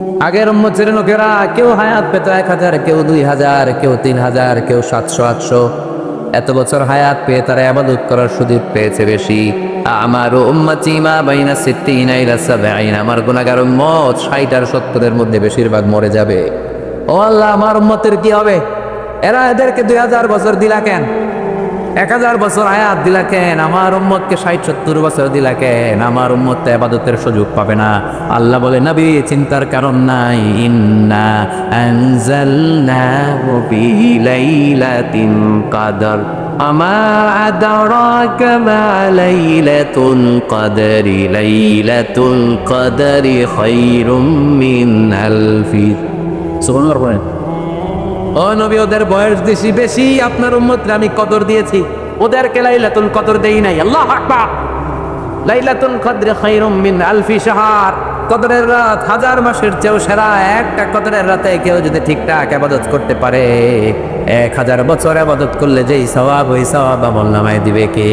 আগের উম্মত ছিলেন লোকেরা কেউ হায়াত পেত 1000, কেউ 2000, কেউ 3000, কেউ 700-800। এত বছর হায়াত পেয়ে তারা ইবাদত করার সুযোগ পেয়েছে বেশি। আমার উম্মতি মা বাইনা 60 ইলা 70, আমার গুনাহগার উম্মত 60 আর 70 এর মধ্যে বেশিরভাগ মরে যাবে। ও আল্লাহ, আমার উম্মতের কি হবে? এরা এদেরকে 2000 বছর দিলা কেন? 1000 বছর হায়াত দিলা কেন? আমার উম্মতকে 60-70 বছর দিলা কেন? আমার উম্মত তো ইবাদতের সুযোগ পাবে না। আল্লাহ বলে, নবী চিন্তার কারণ নাই। ইন্না আনজালনাহু ফি লাইলাতিন কদর, আমা আদরাকা মা লাইলাতুল কদরি, লাইলাতুল কদরি খায়রুম মিন আলফি। সুবহানাল্লাহ। ও নবী, ওদের বয়স বেশি, আপনার উম্মতরে আমি কদর দিয়েছি, ওদেরকে লাইলাতুল কদর দেই নাই। আল্লাহু আকবার। লাইলাতুল কদর খায়রুম মিন আলফি শাহর, কদরের রাত 1000 মাসের চেয়েও সেরা। একটা কদরের রাতে কেউ যদি ঠিকঠাক ইবাদত করতে পারে, 1000 বছর ইবাদত করলে যেই সওয়াব, ওই সওয়াব আমলনামায় দিবে কে?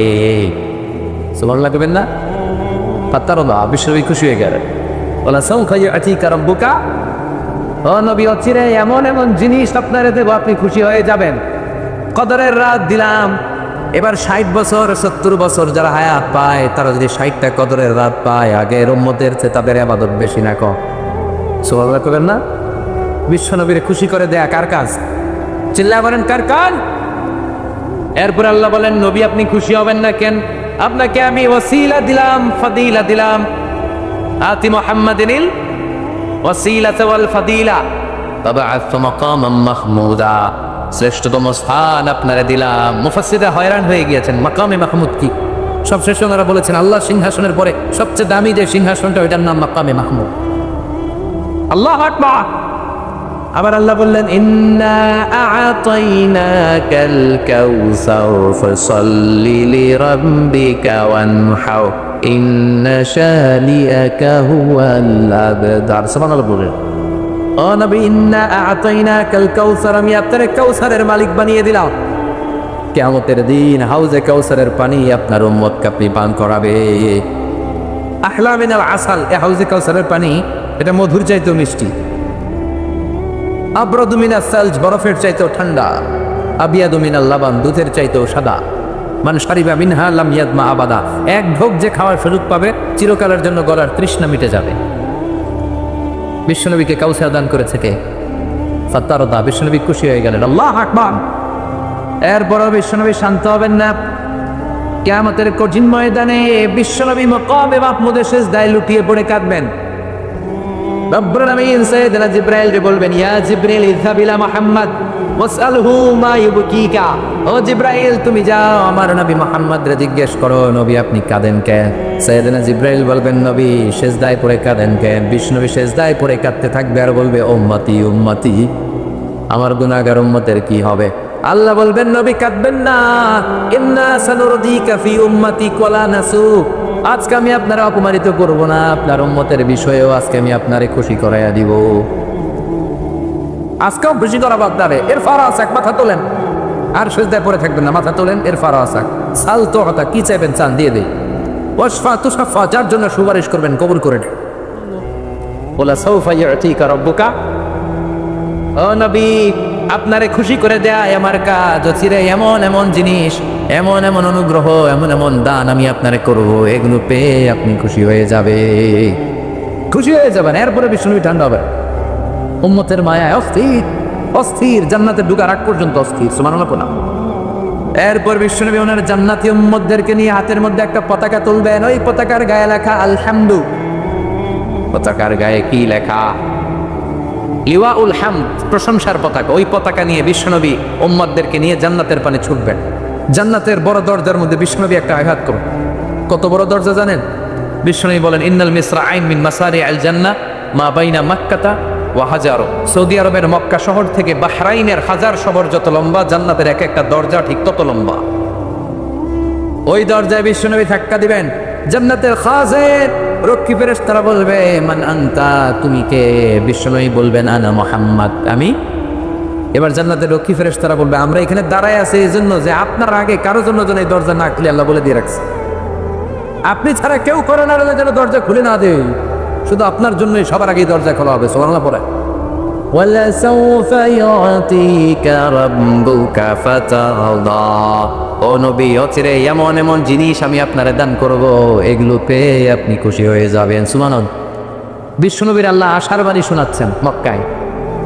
সুবহানাল্লাহ কইবেন না? ফাত্তারুল্লাহ, বিশ্ববি খুশি হয়ে গেলেন। ওয়ালা সাউফা ইয়াতিকা রাব্বুকা। ও নবী, অচিরে এমন এমন জিনিস আপনারে দেব, আপনি খুশি হয়ে যাবেন। কদরের রাত দিলাম। এবার 60 বছর 70 বছর যারা হায়াত পায়, তারা যদি 60টা কদরের রাত পায়, আগের উম্মতের চেয়ে তাদের ইবাদত বেশি না কম? সুবহানাল্লাহ কইবেন না? বিশ্ব নবীরে খুশি করে দেয়া কার কাজ? চিল্লা বলেন, কার কাজ? এরপর আল্লাহ বলেন, নবী আপনি খুশি হবেন না কেন? আপনাকে আমি ওসিলা দিলাম, ফাদিলা দিলাম। আতি মুহাম্মাদিনিল ওয়াসিলাতা ওয়াল ফাদিলা তাবআথ মাকামান মাহমুদা, শ্রেষ্ঠতম স্থান আপনারে দিলাম। মুফাসসিররা হয়রান হয়ে গিয়েছেন, মাকামে মাহমুদ কি? সব শেষে ওনারা বলেছেন, আল্লাহ সিংহাসনের পরে সবচেয়ে দামি যে সিংহাসনটা, ওইটার নাম মাকামে মাহমুদ। আল্লাহু আকবার। আবার আল্লাহ বললেন, ইন্না আ'তাইনাকাল কাউসার ফাসাল্লি লিরাব্বিকা ওয়ানহার, ইন্না শানিআকা হুয়াল আবতার। সুবহানাল্লাহ বলেন, ও নবী, ইন্না আ'তাইনাকাল কাউসার, আমি আপনারে কাউসারের মালিক বানিয়ে দিলাম। কিয়ামতের দিন হাউজে কাউসারের পানি আপনার উম্মতকে আপনি পান করাবে। আহলা মিনাল আসাল, এই হাউজে কাউসারের পানি এটা মধুর চাইতেও মিষ্টি। আবরাদু মিনাস সালজ, বরফের চাইতেও ঠান্ডা। আবিয়াদু মিনাল লাবান, দুধের চাইতেও সাদা। মান শারিবা মিনহা লাম ইয়াদমা আবাদা, এক ঢোক যে খাওয়ার সুযোগ পাবে, চিরকালের জন্য গলার তৃষ্ণা মিটে যাবে। বিশ্বনবীকে কাউসার দান করেছে কে? ফাত্তারদা। বিশ্বনবী খুশি হয়ে গেলেন। আল্লাহু আকবার। এরপরও বিশ্বনবী শান্ত হবেন না। কিয়ামতের কঠিন ময়দানে বিশ্বনবী মাকামে মাহমুদে সিজদায় লুটিয়ে পড়ে কাঁদবেন। রব্বুল আলামিন সাইয়েদনা জিবরাইলকে বলবেন, ইয়া জিবরিল ইযহাব ইলা মুহাম্মদ ওয়াসআলহু মা ইউবকিকা। ও জিবরাইল, তুমি যাও আমার নবী মুহাম্মদরে জিজ্ঞেস করো, নবী আপনি কাঁদেন কেন? সাইয়েদনা জিবরাইল বলবেন, নবী সিজদায় পড়ে কাঁদেন কেন? বিশ্বনবী সিজদায় পড়ে কাঁদতে থাকবে আর বলবে, উম্মতি উম্মতি, আমার গুনাহগার উম্মতের কি হবে? আল্লাহ বলবেন, নবী কাঁদবেন না। ইন্না সানুরদিকা ফি উম্মতিক ওয়ালা নাসুক, আজকে আমি আপনারা অপমানিত করব না, আপনার উম্মতের বিষয়েও আজকে আমি আপনারে খুশি করাইয়া দিব। আজকেও খুশি করাবো আপনারে। এর ফারাসাক, মাথা তোলেন আর সিজদায় পড়ে থাকবেন না, মাথা তোলেন। এর ফারাসাক, সাল তো কথা, কি চাইবেন চান দিয়ে দেই। ওয়াসফা তুসাফা, যার জন্য সুপারিশ করবেন কবুল করে নেন। ওলা সাউফা ইয়াতিকা রাব্বুকা। ও নবী, আপনারে খুশি করে দেয়া আমার কাজ। চিরে এমন এমন জিনিস, এমন এমন অনুগ্রহ, এমন এমন দান আমি আপনারে করব, এগুলো পেয়ে আপনি খুশি হয়ে যাবে, খুশি হয়ে যাবেন। এরপরে বিশ্বনবী ঠান্ডা হবে, উম্মতের মায়ায় অস্থির অস্থির, জান্নাতে ঢোকার আগ পর্যন্ত অস্থির। সুবহানাল্লাহ না? এরপর বিশ্বনবী ওনার জান্নাতি উম্মতদেরকে নিয়ে হাতের মধ্যে একটা পতাকা তুলবেন। ওই পতাকার গায়ে লেখা আলহামদু। পতাকার গায়ে কি লেখা? লিওয়াউল হামদ, প্রশংসার পতাকা। ওই পতাকা নিয়ে বিশ্বনবী উম্মতদেরকে নিয়ে জান্নাতের পানে ছুটবেন। জান্নাতের বড় দরজার মধ্যে বিশ্বনবী একটা আঘাত করবেন। কত বড় দরজা জানেন? বিশ্বনবী বলেন, ইন্নাল মিসরাআইন মিন মাসারি আল জান্নাহ মা বাইনা মাক্কাতা ওয়া হাজার। সৌদি আরবের মক্কা শহর থেকে বাহরাইনের হাজার শহর যত লম্বা, জান্নাতের এক একটা দরজা ঠিক তত লম্বা। ওই দরজায় বিশ্বনবী ধাক্কা দিবেন। জান্নাতের খাজেন রক্ষী ফেরেশতারা বলবে, মান আনতা, তুমি কে? বিশ্বনবী বলবেন, আনা মুহাম্মদ, আমি। এবার জান্নাতের রক্ষী ফেরেশতারা বলবে, আমরা এখানে দাঁড়ায় আছি এই জন্য যে আপনার আগে কারো জন্য যেন এই দরজা না খুলে আল্লাহ বলে দিয়ে রাখছে, আপনি ছাড়া কেউ করে না যেন দরজা খুলে না দেয়। শুধু আপনার জন্যই সবার আগেই দরজা খোলা হবে। সুবহানাল্লাহ পড়ে। وَلَسَوْفَ يُعْطِيكَ رَبُّكَ فَتَرْضَى ও নবী, অচিরে এমন এমন জিনিস আমি আপনারে দান করব, এগুলো পেয়ে আপনি খুশি হয়ে যাবেন। সুবহানাল্লাহ। বিশ্বনবীর আল্লাহ আশার বাণী শোনাচ্ছেন মক্কায়।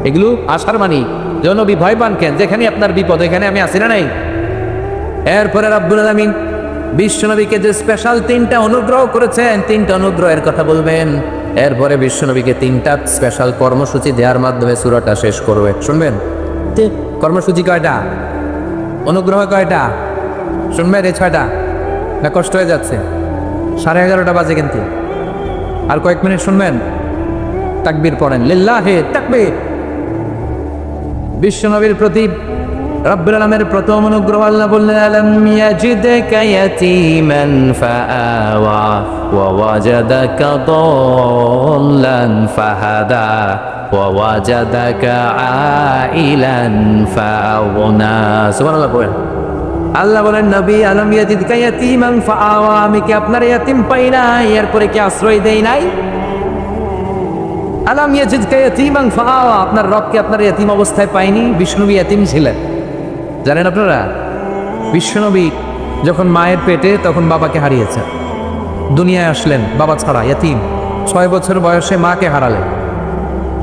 এগুলো আশার বাণী, যে নবী ভয় পান কেন, যেখানে আপনার বিপদ এখানে আমি আছি না নাই। এরপরে রব্বুল আলামিন বিশ্বনবীকে যে স্পেশাল 3টা অনুগ্রহ করেছেন, 3টা অনুগ্রহের কথা বলবেন। এরপরে বিশ্বনবীকে 3টা স্পেশাল কর্মসূচি দেওয়ার মাধ্যমে সূরাটা শেষ করবে। শুনবেন কর্মসূচি কয়টা, অনুগ্রহ কয়টা শুনবেন? এই 6টা না কষ্ট হয়ে যাচ্ছে? 11:30 বাজে কিন্তু আর কয়েক মিনিট শুনবেন। তাকবীর পড়েন, লিল্লাহে তাকবীর। বিশ্বনবীর প্রতি রব্বুল আলামিনের প্রথম অনুগ্রহ আল্লাহ বললেন, আলাম ইয়াজিদকা ইয়াতীমান ফাআওয়া ওয়া ওয়াজাদাকা দাল্লান ফাহাদা ওয়া ওয়াজাদাকা আইলান ফাআগনা। সুবহানাল্লাহ বলেন। আল্লাহ বলেন, নবী আলাম ইয়াজিদকা ইয়াতীমান ফাআওয়া, আমি কি আপনার ইয়াতীম পাই নাই, এরপরে কি আশ্রয় দেই নাই? আলাম ইয়াজিদকা ইয়াতীমান ফাআওয়া, আপনার রবকে আপনার ইয়াতীম অবস্থায় পাইনি? বিশ্বনবী ইয়াতীম ছিলেন, জানেন আপনারা? বিশ্বনবী যখন মায়ের পেটে তখন বাবাকে হারিয়েছেন, দুনিয়ায় আসলেন বাবা ছাড়া, ইয়াতীম। 6 বছর বয়সে মাকে হারালেন,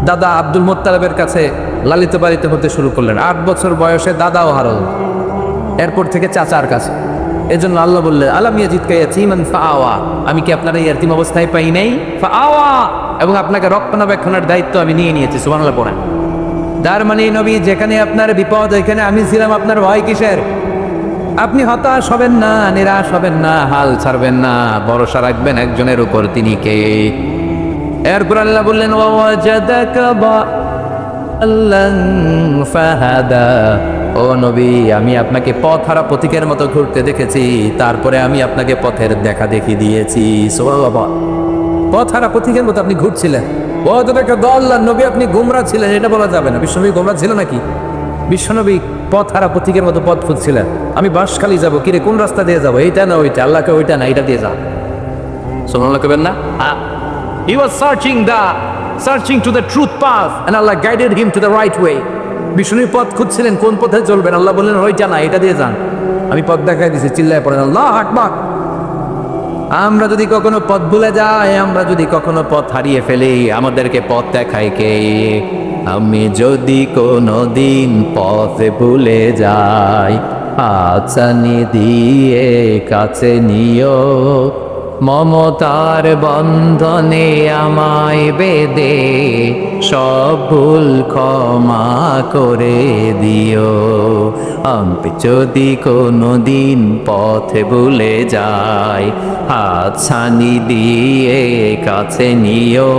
দাদা আব্দুল মুত্তালিবের কাছে লালিত পালিত হতে শুরু করলেন। 8 বছর বয়সে দাদাও হারালেন, এরপর থেকে চাচার কাছে। এজন্য আল্লাহ বললেন, আলাম ইয়াজিদকা ইয়াতীমান ফাআওয়া, আমি কি আপনার ইয়াতীম অবস্থায় পাই নাই? ফাআওয়া, এবং আপনাকে রক্ষণাবেক্ষণের দায়িত্ব আমি নিয়ে নিয়েছি। সুবহানাল্লাহ পড়েন। তার মানে নবী, যেখানে আপনার বিপদ ওইখানে আমি ছিলাম, আপনার ভয় কিসের? আপনি হতাশ হবেন না, নিরাশ হবেন না, হাল ছাড়বেন না, ভরসা রাখবেন একজনের উপর, তিনি কে? এরপর আল্লাহ বললেন, ওয়াজাদাকা দাল্লান ফাহাদা, ও নবী, আমি আপনাকে পথহারা পথিকের মতো ঘুরতে দেখেছি, তারপরে আমি আপনাকে পথের দেখা দেখি দিয়েছি। সুবহানাল্লাহ। পথহারা পথিকের মতো আপনি ঘুরছিলেন। ওয়াজাদাকা দাল্লান, নবী আপনি গোমরা ছিলেন, এটা বলা যাবে না। বিশ্বনবী গোমরা ছিল নাকি? বিশ্বনবী পথহারা পথিকের মতো পথ খুঁজছিলেন। আমি বাঁশখালী যাব, কিরে কোন রাস্তা দিয়ে যাবো, এইটা না ওইটা? আল্লাহকে ওইটা না এটা দিয়ে যা। সুবহানাল্লাহ কবেন না? He was searching to the truth path and Allah guided him to the right way. Vishnu পথ খুঁজছিলেন, কোন পথে চলবেন। আল্লাহ বললেন, ওইটা না এটা দিয়ে যান, আমি পথ দেখাই দিয়েছি। চিল্লায় পড়েন আল্লাহু আকবার। আমরা যদি কখনো পথ ভুলে যাই, আমরা যদি কখনো পথ হারিয়ে ফেলি, আমাদেরকে পথ দেখায় কে? আমি যদি কোনো দিন পথে ভুলে যাই, হাতছানি দিয়ে কাছে নিও, মমতার বন্ধনে আমায় বেঁধে সব ভুল ক্ষমা করে দিও। আমি যদি কোনো দিন পথে ভুলে যাই, হাতছানি দিয়ে কাছে নিও,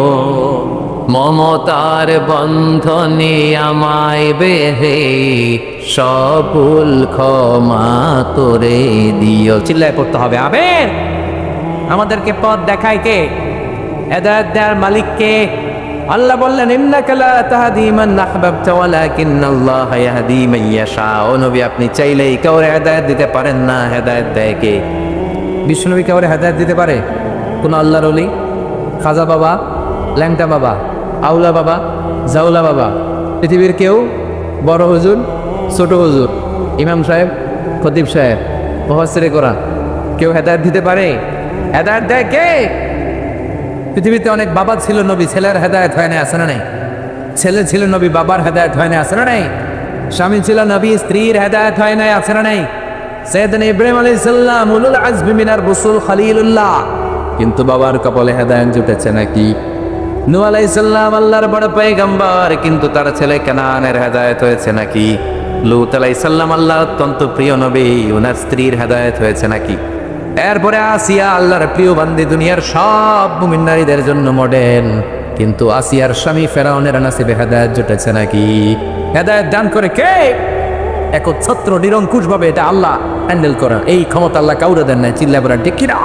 মমতার বন্ধনে আমায় বেঁধে সব ভুল ক্ষমা করে দিও। চিল্লায় পড়তে হবে, আমেন। আমাদেরকে পথ দেখায় কে? হেদায়েত দেওয়ার মালিক কে? আল্লাহ বললেন, ইন্নাকা লা তাহদি মান আহবাবতা ওয়ালাকিন্নাল্লাহা ইয়াহদি মান ইয়াশা। ও নবী, আপনি চাইলেই কাউরে হেদায়েত দিতে পারেন না, হেদায়েত দেয় কে? বিশ্বনবী কাউরে হেদায়েত দিতে পারে? কোন আল্লাহর ওলি? খাজা বাবা, ল্যাংটা বাবা, আউলা বাবা, জাউলা বাবা, পৃথিবীর কেউ? বড় হুজুর, ছোট হুজুর, ইমাম সাহেব, খতিব সাহেব, মুফাসসিরে কোরআন, কেউ হেদায়েত দিতে পারে? হেদায়েত দেয় কে? পৃথিবীতে অনেক বাবা ছিল নবী, ছেলের হেদায়েত হয় না, আছে না নাই? ছেলে ছিল নবী, বাবার হেদায়েত হয় না, আছে না নাই? স্বামী ছিল নবী, স্ত্রীর হেদায়েত হয় না, আছে না নাই? সাইয়েদনা ইব্রাহিম আলাইহিস সালাম উলুল আজমি মিনার রাসূল খলিলুল্লাহ, কিন্তু বাবার কপালে হেদায়েত জুটেছে নাকি? নূহ আলাইহিস সালাম আল্লাহর বড় পয়গম্বর, কিন্তু তার ছেলে কানানের হেদায়েত হয়েছে নাকি? লূত আলাইহিস সালাম আল্লাহর অত্যন্ত প্রিয় নবী, ওনার স্ত্রীর হেদায়েত হয়েছে নাকি? এরপরে আসিয়া আল্লাহর প্রিয় বান্দি, দুনিয়ার সব মুমিন নারীদের জন্য মডেল, কিন্তু আসিয়ার স্বামী ফেরাউনের নসিবে হেদায়েত জুটেছে নাকি? হেদায়েত দান করে কে? একচ্ছত্র নিরঙ্কুশ ভাবে এটা আল্লাহ হ্যান্ডেল করা, এই ক্ষমতা আল্লাহ কাউরে দেন নাই। চিল্লায় বলেন ঠিক কিনা?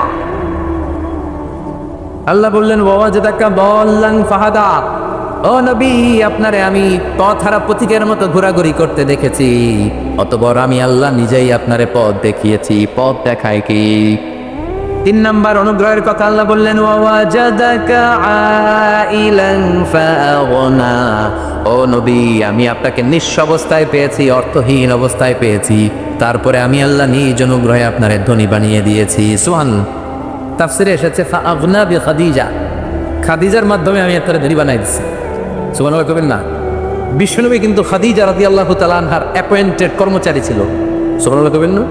আল্লাহ বললেন, ওয়াজাদাকা দাল্লান ফাহাদা, ও নবী, আপনারে আমি পথহারা পথিকের মতো ঘোরাঘুরি করতে দেখেছি, অতঃপর আমি আল্লাহ নিজেই আপনারে পথ দেখিয়েছি। পথ দেখায় কি? তিন নাম্বার অনুগ্রহের কথা আল্লাহ বললেন, ওয়াজাদাকা আইলান ফাআগনা। ও নবী, আমি আপনাকে নিঃস্ব অবস্থায় পেয়েছি, অর্থহীন অবস্থায় পেয়েছি, তারপরে আমি আল্লাহ নিজ অনুগ্রহে আপনারে ধনী বানিয়ে দিয়েছি। সুবহানাল্লাহ। তাফসিরে এসেছে ফাআগনা বিখাদিজা, খাদিজার মাধ্যমে আমি আপনারে ধনী বানাই দিচ্ছি। সুবহানাল্লাহ কবেন না? বিশ্বনবী কিন্তু খাদিজা রাদিয়াল্লাহু তাআলা আনহার অ্যাপয়েন্টেড কর্মচারী ছিল। সুবহানাল্লাহ কবেন না?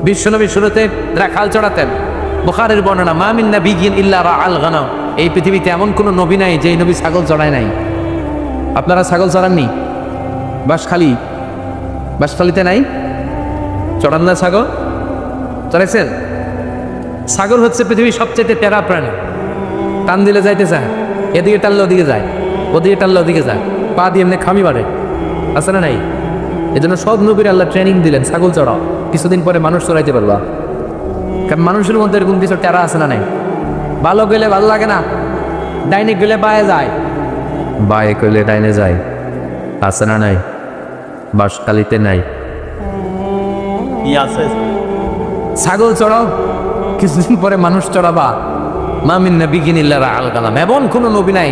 বিশ্বনবী শুরুতে রাখাল চড়াতেন। বুখারীর বর্ণনা, মা মিন নাবিয়্যিন ইল্লা রাআল গানাম। এই পৃথিবীতে এমন কোনো নবী নাই যে নবী ছাগল চড়ায় নাই। আপনারা ছাগল চড়াননি? বাঁশখালীতে নাই? চড়ান না ছাগল? চড়াইছেন? ছাগল হচ্ছে পৃথিবীর সবচেয়ে টেরা প্রাণী। টান দিলে যাইতে চায়, এদিকে টানলে ওদিকে যায়, ওদিকে টানলে ওদিকে যায়, পা দিয়ে এমনি খামি বাড়ে, আছে না নাই? এই জন্য সব নবীর আল্লাহ ট্রেনিং দিলেন, ছাগল চড়াও, কিছুদিন পরে মানুষ চড়াইতে পারবা। কারণ মানুষের মধ্যে এরকম কিছু টেরা আছে না নাই? ভালো গেলে ভালো লাগে না, ডাইনে গেলে বায়ে যায়, বায়ে গেলে ডাইনে যায়, আছে না নাই? বাঁশখালীতে নাই? ছাগল চড়াও, কিছুদিন পরে মানুষ চড়াবা। মা মিন নাবিয়্যিন ইল্লা রাআল গানাম। এমন কোনো নবী নাই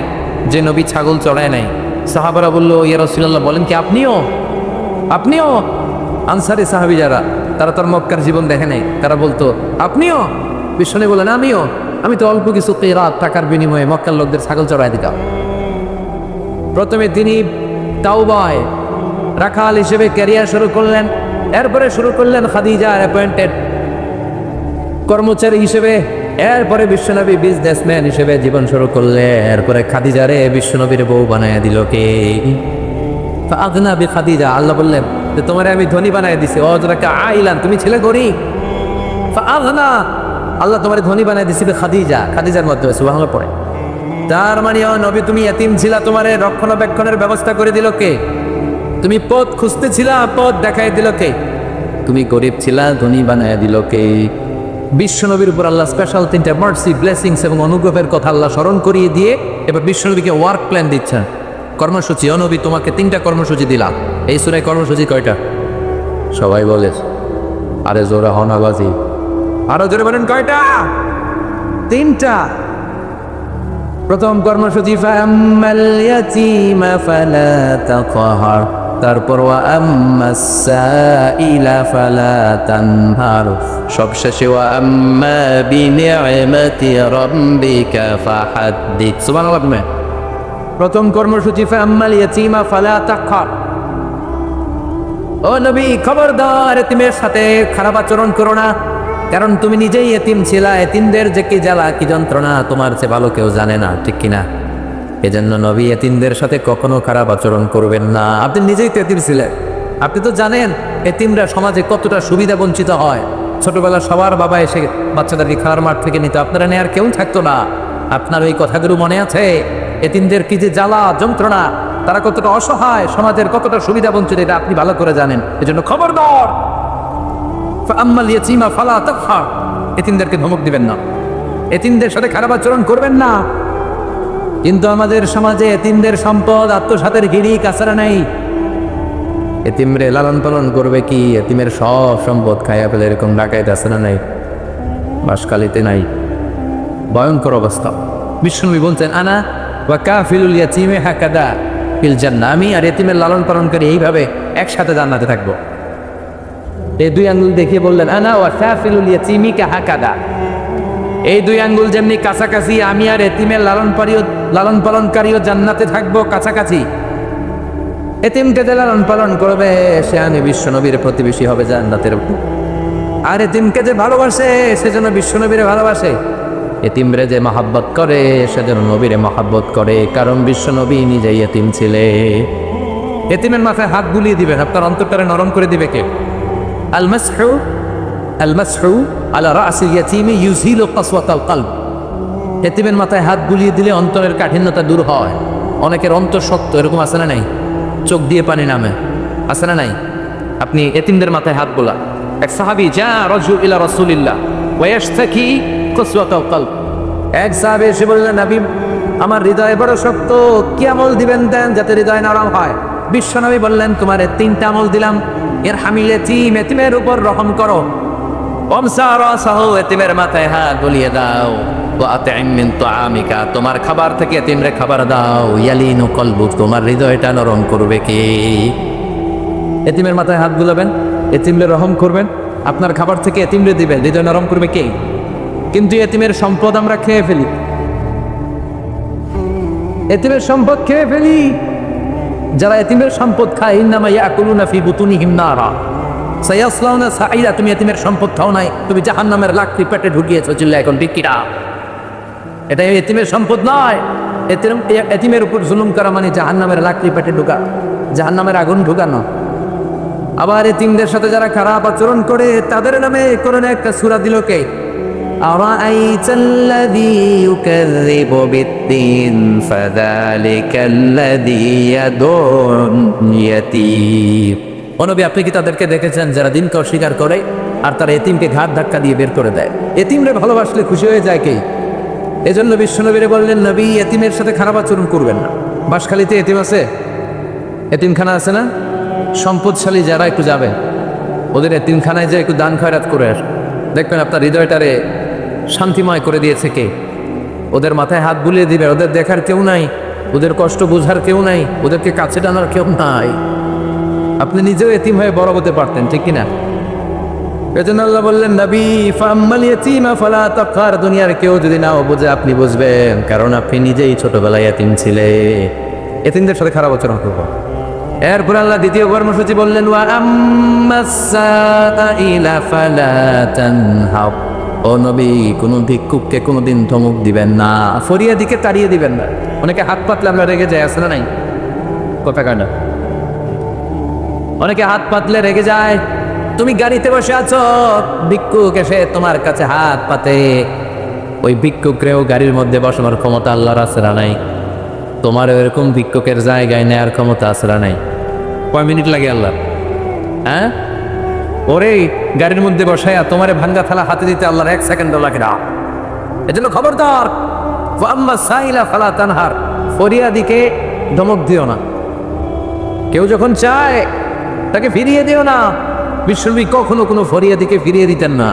যে নবী ছাগল চড়ায় নাই। সাহাবারা বলল, ইয়া রাসূলুল্লাহ, বলেন কি আপনিও? আনসারী সাহাবী যারা, তারা তার মক্কার জীবন দেখে নাই, তারা বলতো আপনিও? বিশ্বনবী বলেন, আমি তো অল্প কিছু কিরাত টাকার বিনিময়ে মক্কার লোকদের ছাগল চড়াই দিতাম। প্রথমে তিনি তাওবায় রাখাল হিসেবে ক্যারিয়ার শুরু করলেন, এরপরে শুরু করলেন খাদিজার অ্যাপয়েন্টেড কর্মচারী হিসেবে, এরপরে বিশ্বনবী বিজনেসম্যান হিসেবে জীবন শুরু করলেন, এরপরে খাদিজারে বিশ্বনবীর বউ বানায় দিল কে? ফাআগনা বিখাদিজা। আল্লাহ বললেন যে তোমারে আমি ধনী বানায় দিছি। ওয়াজাদাকা আইলান, তুমি ছিলে গরীব। ফাআগনা, আল্লাহ তোমারে ধনী বানায় দিছি বিখাদিজা, খাদিজার মাধ্যমে। সুবহানাল্লাহ পড়ে। তার মানে ও নবী, তুমি ইতিম ছিলা, তোমারে রক্ষণাবেক্ষণের ব্যবস্থা করে দিল কে? তুমি পথ খুঁজতেছিলা, পথ দেখাই দিল কে? তুমি গরিব ছিলা, ধনী বানায় দিল কে? বিশ্বনবীর উপর আল্লাহ স্পেশাল তিনটা মার্সি, ব্লেসিংস এবং অনুগ্রহের কথা আল্লাহ স্মরণ করিয়ে দিয়ে এবার বিশ্বনবীকে ওয়ার্ক প্ল্যান দিচ্ছেন, কর্মসূচি। ও নবী, তোমাকে 3টা কর্মসূচি দিলাম। এই সূরায় কর্মসূচি কয়টা? সবাই বলে, আরে জোরে হন আওয়াজি, আরো জোরে বলেন, কয়টা? 3টা। প্রথম কর্মসূচি ফাআম্মাল ইয়াতীমা ফালা তাকহার, তারপর ওয়া আম্মাস সাইলা ফালা তানহার, সবশেষে ওয়া আম্মা বিনি'মাতি রাব্বিকা ফাহাদ্দিস। সুবহানাল্লাহ। প্রথম কর্মসূচি ফাআম্মাল ইয়াতীমা ফালা তাকহার। ও নবী, খবরদার এতিমের সাথে খারাপ আচরণ করো না, কারণ তুমি নিজেই এতিম ছিলা। এতিমদের যে কি জ্বালা, কি যন্ত্রণা তোমার চেয়ে ভালো কেউ জানে না, ঠিক কিনা? এজন্য নবী এতিমদের সাথে কখনো খারাপ আচরণ করবেন না। আপনি নিজেই তো এতিম ছিলেন, আপনি তো জানেন এতিমরা সমাজে কতটা সুবিধা বঞ্চিত হয়। ছোটবেলা সবার বাবা এসে বাচ্চাদেরকে খেলার মাঠ থেকে নিত, আপনারা নেয়ার কেউ থাকতো না। আপনার ওই কথাগুলো মনে আছে? এতিমদের কি যে জ্বালা যন্ত্রণা, তারা কতটা অসহায়, সমাজের কতটা সুবিধা বঞ্চিত, এটা আপনি ভালো করে জানেন। এজন্য খবরদার, ফাআম্মাল ইয়াতীমা ফালা তাকহার, এতিমদেরকে ধমক দিবেন না, এতিমদের সাথে খারাপ আচরণ করবেন না। কিন্তু আমাদের সমাজে এতিমদের সম্পদ আত্মসাতের গিরিক আসারা নাই। এতিমরে লালন পালন করবে কি? এতিমের সব সম্পদ খাইয়া ফেলে, এরকম ডাকাইতে আসারা নাই? বাঁশখালীতে নাই? ভয়ঙ্কর অবস্থা। বিশ্বনবী বলছেন, আনা ওয়া কাফিলুল ইয়াতীমি হাকাদা ফিল জান্নাহ, আমি আর এতিমের লালন পালন করি এইভাবে একসাথে জান্নাতে থাকবো। এই 2 আঙ্গুল দেখিয়ে বললেন, আনা ওয়া কাফিলুল ইয়াতীমি হাকাদা। এই 2 আঙ্গুল যেমনি কাছাকাছি, আমি আর এতিমের লালন পালনকারীও জান্নাতে থাকবো কাছাকাছি। এতিমকে যে লালন পালন করবে সে আমি বিশ্বনবীর প্রতিবেশী হবে জান্নাতের। আর এতিমকে যে ভালোবাসে সেজন্য বিশ্বনবীরে ভালোবাসে। এতিমরে যে মহাব্বত করে সেজন্য নবীরে মহাব্বত করে, কারণ বিশ্বনবী নিজেই এতিম ছিলে। এতিমের মাথায় হাত বুলিয়ে দিবেন, আপনার অন্তরটারে নরম করে দিবে কে? আল মাসহু আলা রাসিল ইয়াতীমি ইউযিলু কাসওয়াতাল কলব। এতিমের মাথায় হাত বুলিয়ে দিলে অন্তরের কাঠিন্যতা দূর হয়। অনেকের অন্তর শক্ত, এরকম আছে না নাই? চোখ দিয়ে পানি নামে, আছে না নাই? আপনি এতিমদের মাথায় হাত বোলা। এক সাহাবী যা রাজুল ইলা রাসূলিল্লাহ ওয়া ইয়াশতাকি কাসওয়াতাল কলব। এক সাহাবী এসে বললেন, নবী আমার হৃদয় বড় শক্ত, কি আমল দিবেন দেন যাতে হৃদয় নরম হয়? বিশ্বনবী বললেন, তোমার 3টা আমল দিলাম। এর হামিল ইয়াতীম, এতিমের উপর রহম করো। এতিমের মাথায় হাত বুলিয়ে দাও, ওয়াতি'ম মিন তুআমিকা, তোমার খাবার থেকে এতিমরে খাবার দাও, ইয়ালিনু কলবুক, তোমার হৃদয়টা নরম করবে কে? এতিমের মাথায় হাত বুলাবেন, এতিমরে রহম করবেন, আপনার খাবার থেকে এতিমরে দিবেন, হৃদয় নরম করবে কে? কিন্তু এতিমের সম্পদ আমরা খেয়ে ফেলি, এতিমের সম্পদ খেয়ে ফেলি। যারা এতিমের সম্পদ খায়, ইন্নামা ইয়াকুলুনা ফি বুতুনিহিম নারা সায়াসলাউনা সাঈরা, তুমি এতিমের সম্পদ খাও নাই, তুমি জাহান্নামের লাকড়ি পেটে ঢুকিয়েছো, চিল্লা এখন ঠিক কিনা? এটা এতিমের সম্পদ নয়। এতিমের উপর জুলুম করা মানে জাহান্নামের লাকড়ি পেটে ঢুকা, জাহান্নামের আগুন ঢুকানো। আবার এতিমদের সাথে যারা খারাপ আচরণ করে তাদের নামে কোরআনে একটা সূরা দিল কে? আরাআইতাল্লাযী ইউকাযযিবু বিদ্দীন ফাযালিকাল্লাযী ইয়াদুন ইয়াতীম। ও নবী, আপনি কি তাদেরকে দেখেছেন যারা দিনকে অস্বীকার করে আর তারা এতিমকে ঘাট ধাক্কা দিয়ে বের করে দেয়? এতিমরে ভালোবাসলে খুশি হয়ে যায় কে? এজন্য বিশ্বনবীরে বললেন, নবী এতিমের সাথে খারাপ আচরণ করবেন না। বাঁশখালীতে এতিম আছে, এতিমখানা আছে না? সম্পদশালী যারা একটু যাবে, ওদের এতিমখানায় যে একটু দান খয়রাত করে দেখবেন আপনার হৃদয়টারে শান্তিময় করে দিয়েছে কে? ওদের মাথায় হাত বুলিয়ে দিবে, ওদের দেখার কেউ নাই, ওদের কষ্ট বোঝার কেউ নাই, ওদেরকে কাছে টানার কেউ নাই। আপনি নিজেও এতিম হয়ে বড় হতে পারতেন, ঠিক কিনা? এজন্য আল্লাহ বললেন, নবী ফাম্মাল ইয়াতীমা ফালা তাকহার, দুনিয়ার কেউ যদি নাও বুঝে আপনি বুঝবেন, কারণ আপনি নিজেই ছোটবেলায় এতিম ছিলে। এতিমদের সাথে খারাপ আচরণ করব। এরপর আল্লাহ দ্বিতীয় কর্মসূচি বললেন, ওয়া আম্মাস সাইলা ফালা তানহার, ও নবী কোনো ভিক্ষুককে কোনোদিন ধমক দিবেন না, ফরিয়াদিকে তাড়িয়ে দিবেন না। অনেকে হাত পাতলে আমরা রেগে যাই, আসলে নাই কথা কাটা। অনেকে হাত পাতলে রেগে যায়। তুমি গাড়িতে বসে আছো, ভিক্ষুক এসে তোমার কাছে হাত পাতে, ওই ভিক্ষুকরেও গাড়ির মধ্যে বসানোর ক্ষমতা আল্লাহর আসরা নাই, তোমার এরকম ভিক্ষুকের জায়গায় নেয়ার ক্ষমতা আসরা নাই। কয় মিনিট লাগে আল্লাহ? হ্যাঁ, ওরে গাড়ির মধ্যে বসায়া তোমারে ভাঙ্গা থালা হাতে দিতে আল্লাহর 1 সেকেন্ডও লাগে না। এজন্য খবরদার, ফাম্মা সাইলা ফালা তানহার, ফরিয়াদিকে ধমক দিও না। কেউ যখন চায় তাকে ফিরিয়ে দিও না। বিশ্বনবী কখনো কোনো ফরিয়াদিকে ফিরিয়ে দিতেন না।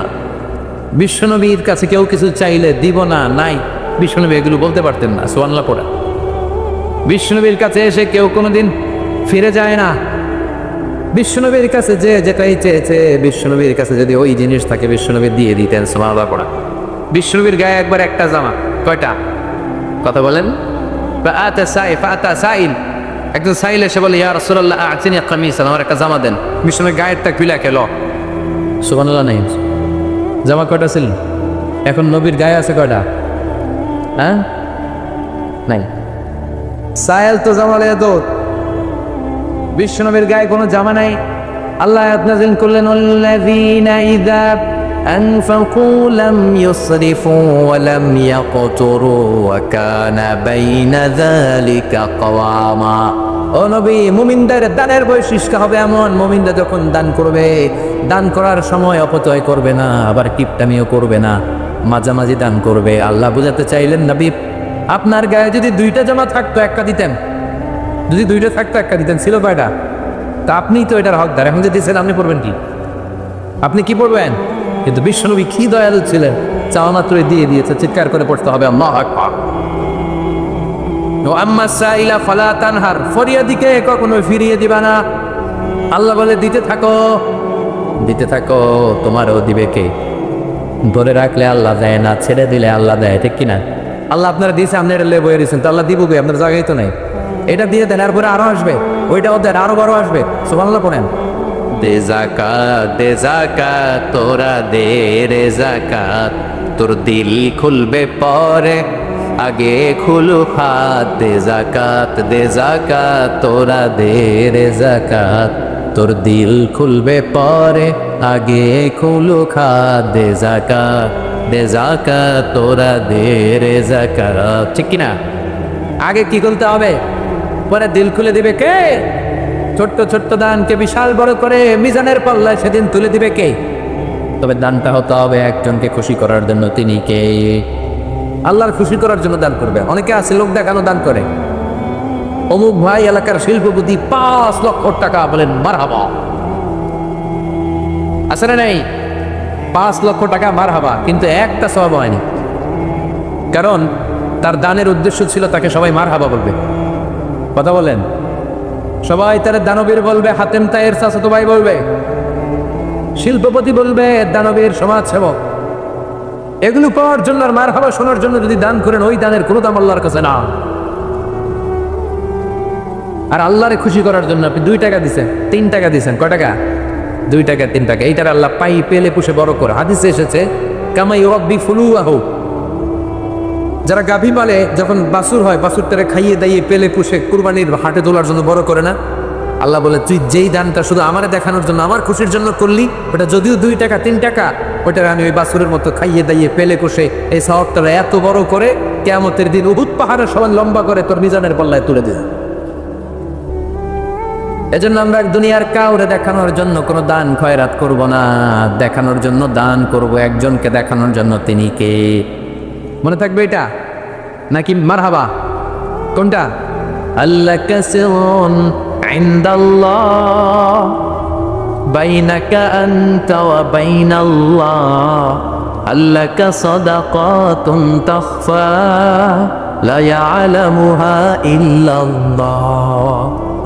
বিশ্বনবীর কাছে কেউ কিছু চাইলে দিব না, নাই, বিশ্বনবী এগুলো বলতে পারতেন না। সুবহানাল্লাহ পড়া। বিশ্বনবীর কাছে এসে কেউ কোনোদিন ফিরে যায় না। বিশ্বনবীর কাছে যে যেটাই চেয়েছে, বিশ্বনবীর কাছে যদি ওই জিনিস থাকে বিশ্বনবী দিয়ে দিতেন। সুবহানাল্লাহ পড়া। বিশ্বনবীর গায়ে একবার একটা জামা, কয়টা? কথা বলেন। ফাআতা সাইল, একজন সাইল এসে বলে, ইয়া রাসূলুল্লাহ আ'তিনি কামিসান, আমার একটা জামা দেন। বিশ্বনবী গায়েরটা খুলে খেল। সুবহানাল্লাহ নাই? জামা কয়টা ছিল? এখন নবীর গায়ে আছে কয়টা? হ্যাঁ, নাই। সাইল তো জামা লয়ে দৌড়। বিশ্বনবীর গায়ে কোনো জামা নাই। আল্লাহ আয়াত নাযিল করলেন, আল্লাযীনা ইযা আনফাকু লাম ইউসরিফু ওয়া লাম ইয়াকতুরু ওয়া কানা বাইনা যালিকা কাওয়ামা। ও নবী, মুমিনদের দানের বৈশিষ্ট্য হবে এমন, মুমিনরা যখন দান করবে, দান করার সময় অপচয় করবে না, আবার কিপটামিও করবে না, মাঝামাঝি দান করবে। আল্লাহ বুঝাতে চাইলেন, নবী আপনার গায়ে যদি 2টা জামা থাকতো একটা দিতেন, যদি 2টা থাকতো একটা দিতেন। ছিল কয়টা? তা আপনিই তো এটার হকদার। এখন যদি দিচ্ছেন আপনি পড়বেন কি? আপনি কি পড়বেন? কিন্তু বিশ্বনবী কি দয়ালু ছিলেন, চাওয়া মাত্রই দিয়ে দিয়েছে। চিৎকার করে পড়তে হবে আল্লাহু আকবার। আম্মা সাইলা ফালা তানহার, ফরিয়াদিকে কখনো ফিরিয়ে দিবা না। আল্লাহ বলে, দিতে থাকো, দিতে থাকো, তোমারও দিবে কে? ধরে রাখলে আল্লাহ দেয় না, ছেড়ে দিলে আল্লাহ দেয়, ঠিক কিনা? আল্লাহ আপনারা দিয়েছে, আপনি এটা লেবয়ে দিয়েছেন, তো আল্লাহ দিব কে? আপনার জায়গায় তো নেই। এটা দিয়ে দেন, এরপরে আরো আসবে, ওইটাও দেন, আরো বড় আসবে। সুবহানাল্লাহ পড়েন। দে যাকাত, দে যাকাত, তোরা দে রে যাকাত, তোর দিল খুলবে পরে, আগে খুলু হাত। দে যাকাত, দে যাকাত, তোরা দে রে যাকাত, তোর দিল খুলবে পরে, আগে খুলু হাত। দে যাকাত, দে যাকাত, তোরা দে রে যাকাত, ঠিক কিনা? আগে কি করতে হবে, পরে দিল খুলে দিবে কে? ছোট্ট ছোট্ট দানকে বিশাল বড় করে মিজানের পাল্লায় সেদিন তুলে দিবে কে? তবে দানটা হতে হবে একজনকে খুশি করার জন্য। তিনি কে? আল্লাহর খুশি করার জন্য দান করবে। অনেকে আছে লোক দেখানো দান করে। অমুক ভাই এলাকার শিল্পপতি 5 লক্ষ টাকা, বলেন মারহাবা। আছে না নাই? 5 লক্ষ টাকা মারহাবা, কিন্তু একটা সওয়াব হয়নি। কারণ তার দানের উদ্দেশ্য ছিল তাকে সবাই মারহাবা বলবে। কথা বলেন, সবাই তার দানবীর বলবে, হাতেম তায়ের চাচাতো ভাই বলবে, শিল্পপতি বলবে, দানবীর সমাজ সেবক। এগুলো পাওয়ার জন্য আর মারহাবা শোনার জন্য যদি দান করেন, ওই দানের কোনো দাম আল্লাহর কাছে না। আর আল্লাহরে খুশি করার জন্য আপনি 2 টাকা দিচ্ছেন, 3 টাকা দিচ্ছেন, কয় টাকা? 2 টাকা 3 টাকা, এইটার আল্লাহ পাই পেলে পুষে বড় করে। হাদিসে এসেছে কামাই রব্বি ফুলুয়াহু, যারা গাভী পালে যখন বাছুর হয়, বাছুরটারে খাইয়ে দাইয়ে পেলে পুষে কুরবানির হাটে তোলার জন্য বড় করে না, আল্লাহ বলে তুই যেই দানটা শুধু আমারে দেখানোর জন্য, আমার খুশির জন্য করলি, ওটা যদিও 2 টাকা 3 টাকা, ওটা আমি ওই বাছুরের মতো খাইয়ে দাইয়ে পেলে পুষে এই সওয়াবটা এত বড় করে কিয়ামতের দিন উহুদ পাহাড়ের সমান লম্বা করে তোর মিজানের পাল্লায় তুলে দিলাম। এজন্য আমরা দুনিয়ার কাউরে দেখানোর জন্য কোনো দান খয়রাত করব না, দেখানোর জন্য দান করব একজনকে দেখানোর জন্য। তিনি কে? মনে থাকবে এটা নাকি মারহাবা? কোনটা? আল্লাহ কাসিরুন ইনদাল্লাহ বাইনাকা আনতা ওয়া বাইনাল্লাহ, আল্লাকা সাদাকাতুন তাখফা লা ইয়ালামুহা ইল্লাল্লাহ,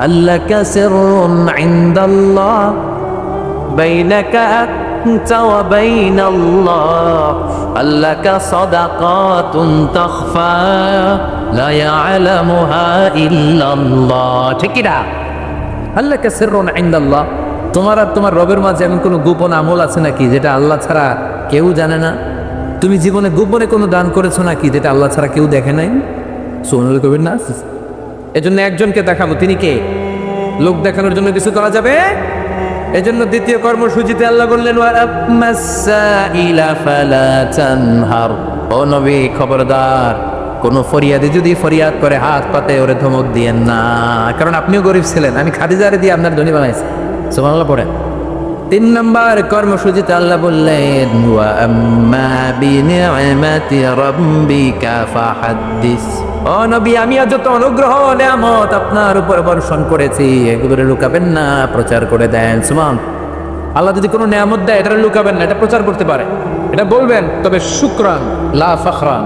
আল্লাকা সিররুন ইনদাল্লাহ বাইনাকা আনতা ওয়া বাইনাল্লাহ, আল্লাকা সাদাকাতুন তাখফা লা ইয়ালামুহা ইল্লাল্লাহ। ঠিক কি না? আল্লাকা সিররুন ইনদাল্লাহ, তোমার আর তোমার রবের মাঝে এমন কোনো গোপন আমল আছে নাকি যেটা আল্লাহ ছাড়া কেউ জানে না? তুমি জীবনে গোপনে কোনো দান করেছো নাকি যেটা আল্লাহ ছাড়া কেউ দেখে নাই? সোনাল কবির না। এজন্য একজনকে দেখাবো, তিনি কে? লোক দেখানোর জন্য কিছু করা যাবে? এজন্য দ্বিতীয় কর্মসূচিতে আল্লাহ বললেন ওয়ারামাসাইলা ফালা তানহার, ও নবী খবরদার, কোন ফরিয়াদি যদি ফরিয়াদ করে হাত পাতে ওরে ধমক দিয়েন না, কারণ আপনিও গরিব ছিলেন, আমি খাদিজারে দিয়ে আপনার ধনী বানাইছি। সুবহানাল্লাহ পড়েন। 3 নম্বর কর্মসূচিতে আল্লাহ বললেন ওয়া আম্মা বিনিআমাতি রাব্বিকা ফাহাদ্দিস, ও নবী আমি আজ যত অনুগ্রহ নিয়ামত আপনার উপর বর্ষণ করেছি এগুলো লুকাবেন না, প্রচার করে দেন। সুবহান আল্লাহ যদি কোনো নিয়ামত দেয় এটা লুকাবেন না, এটা প্রচার করতে পারে, এটা বলবেন, তবে শুকরান লা ফখরান,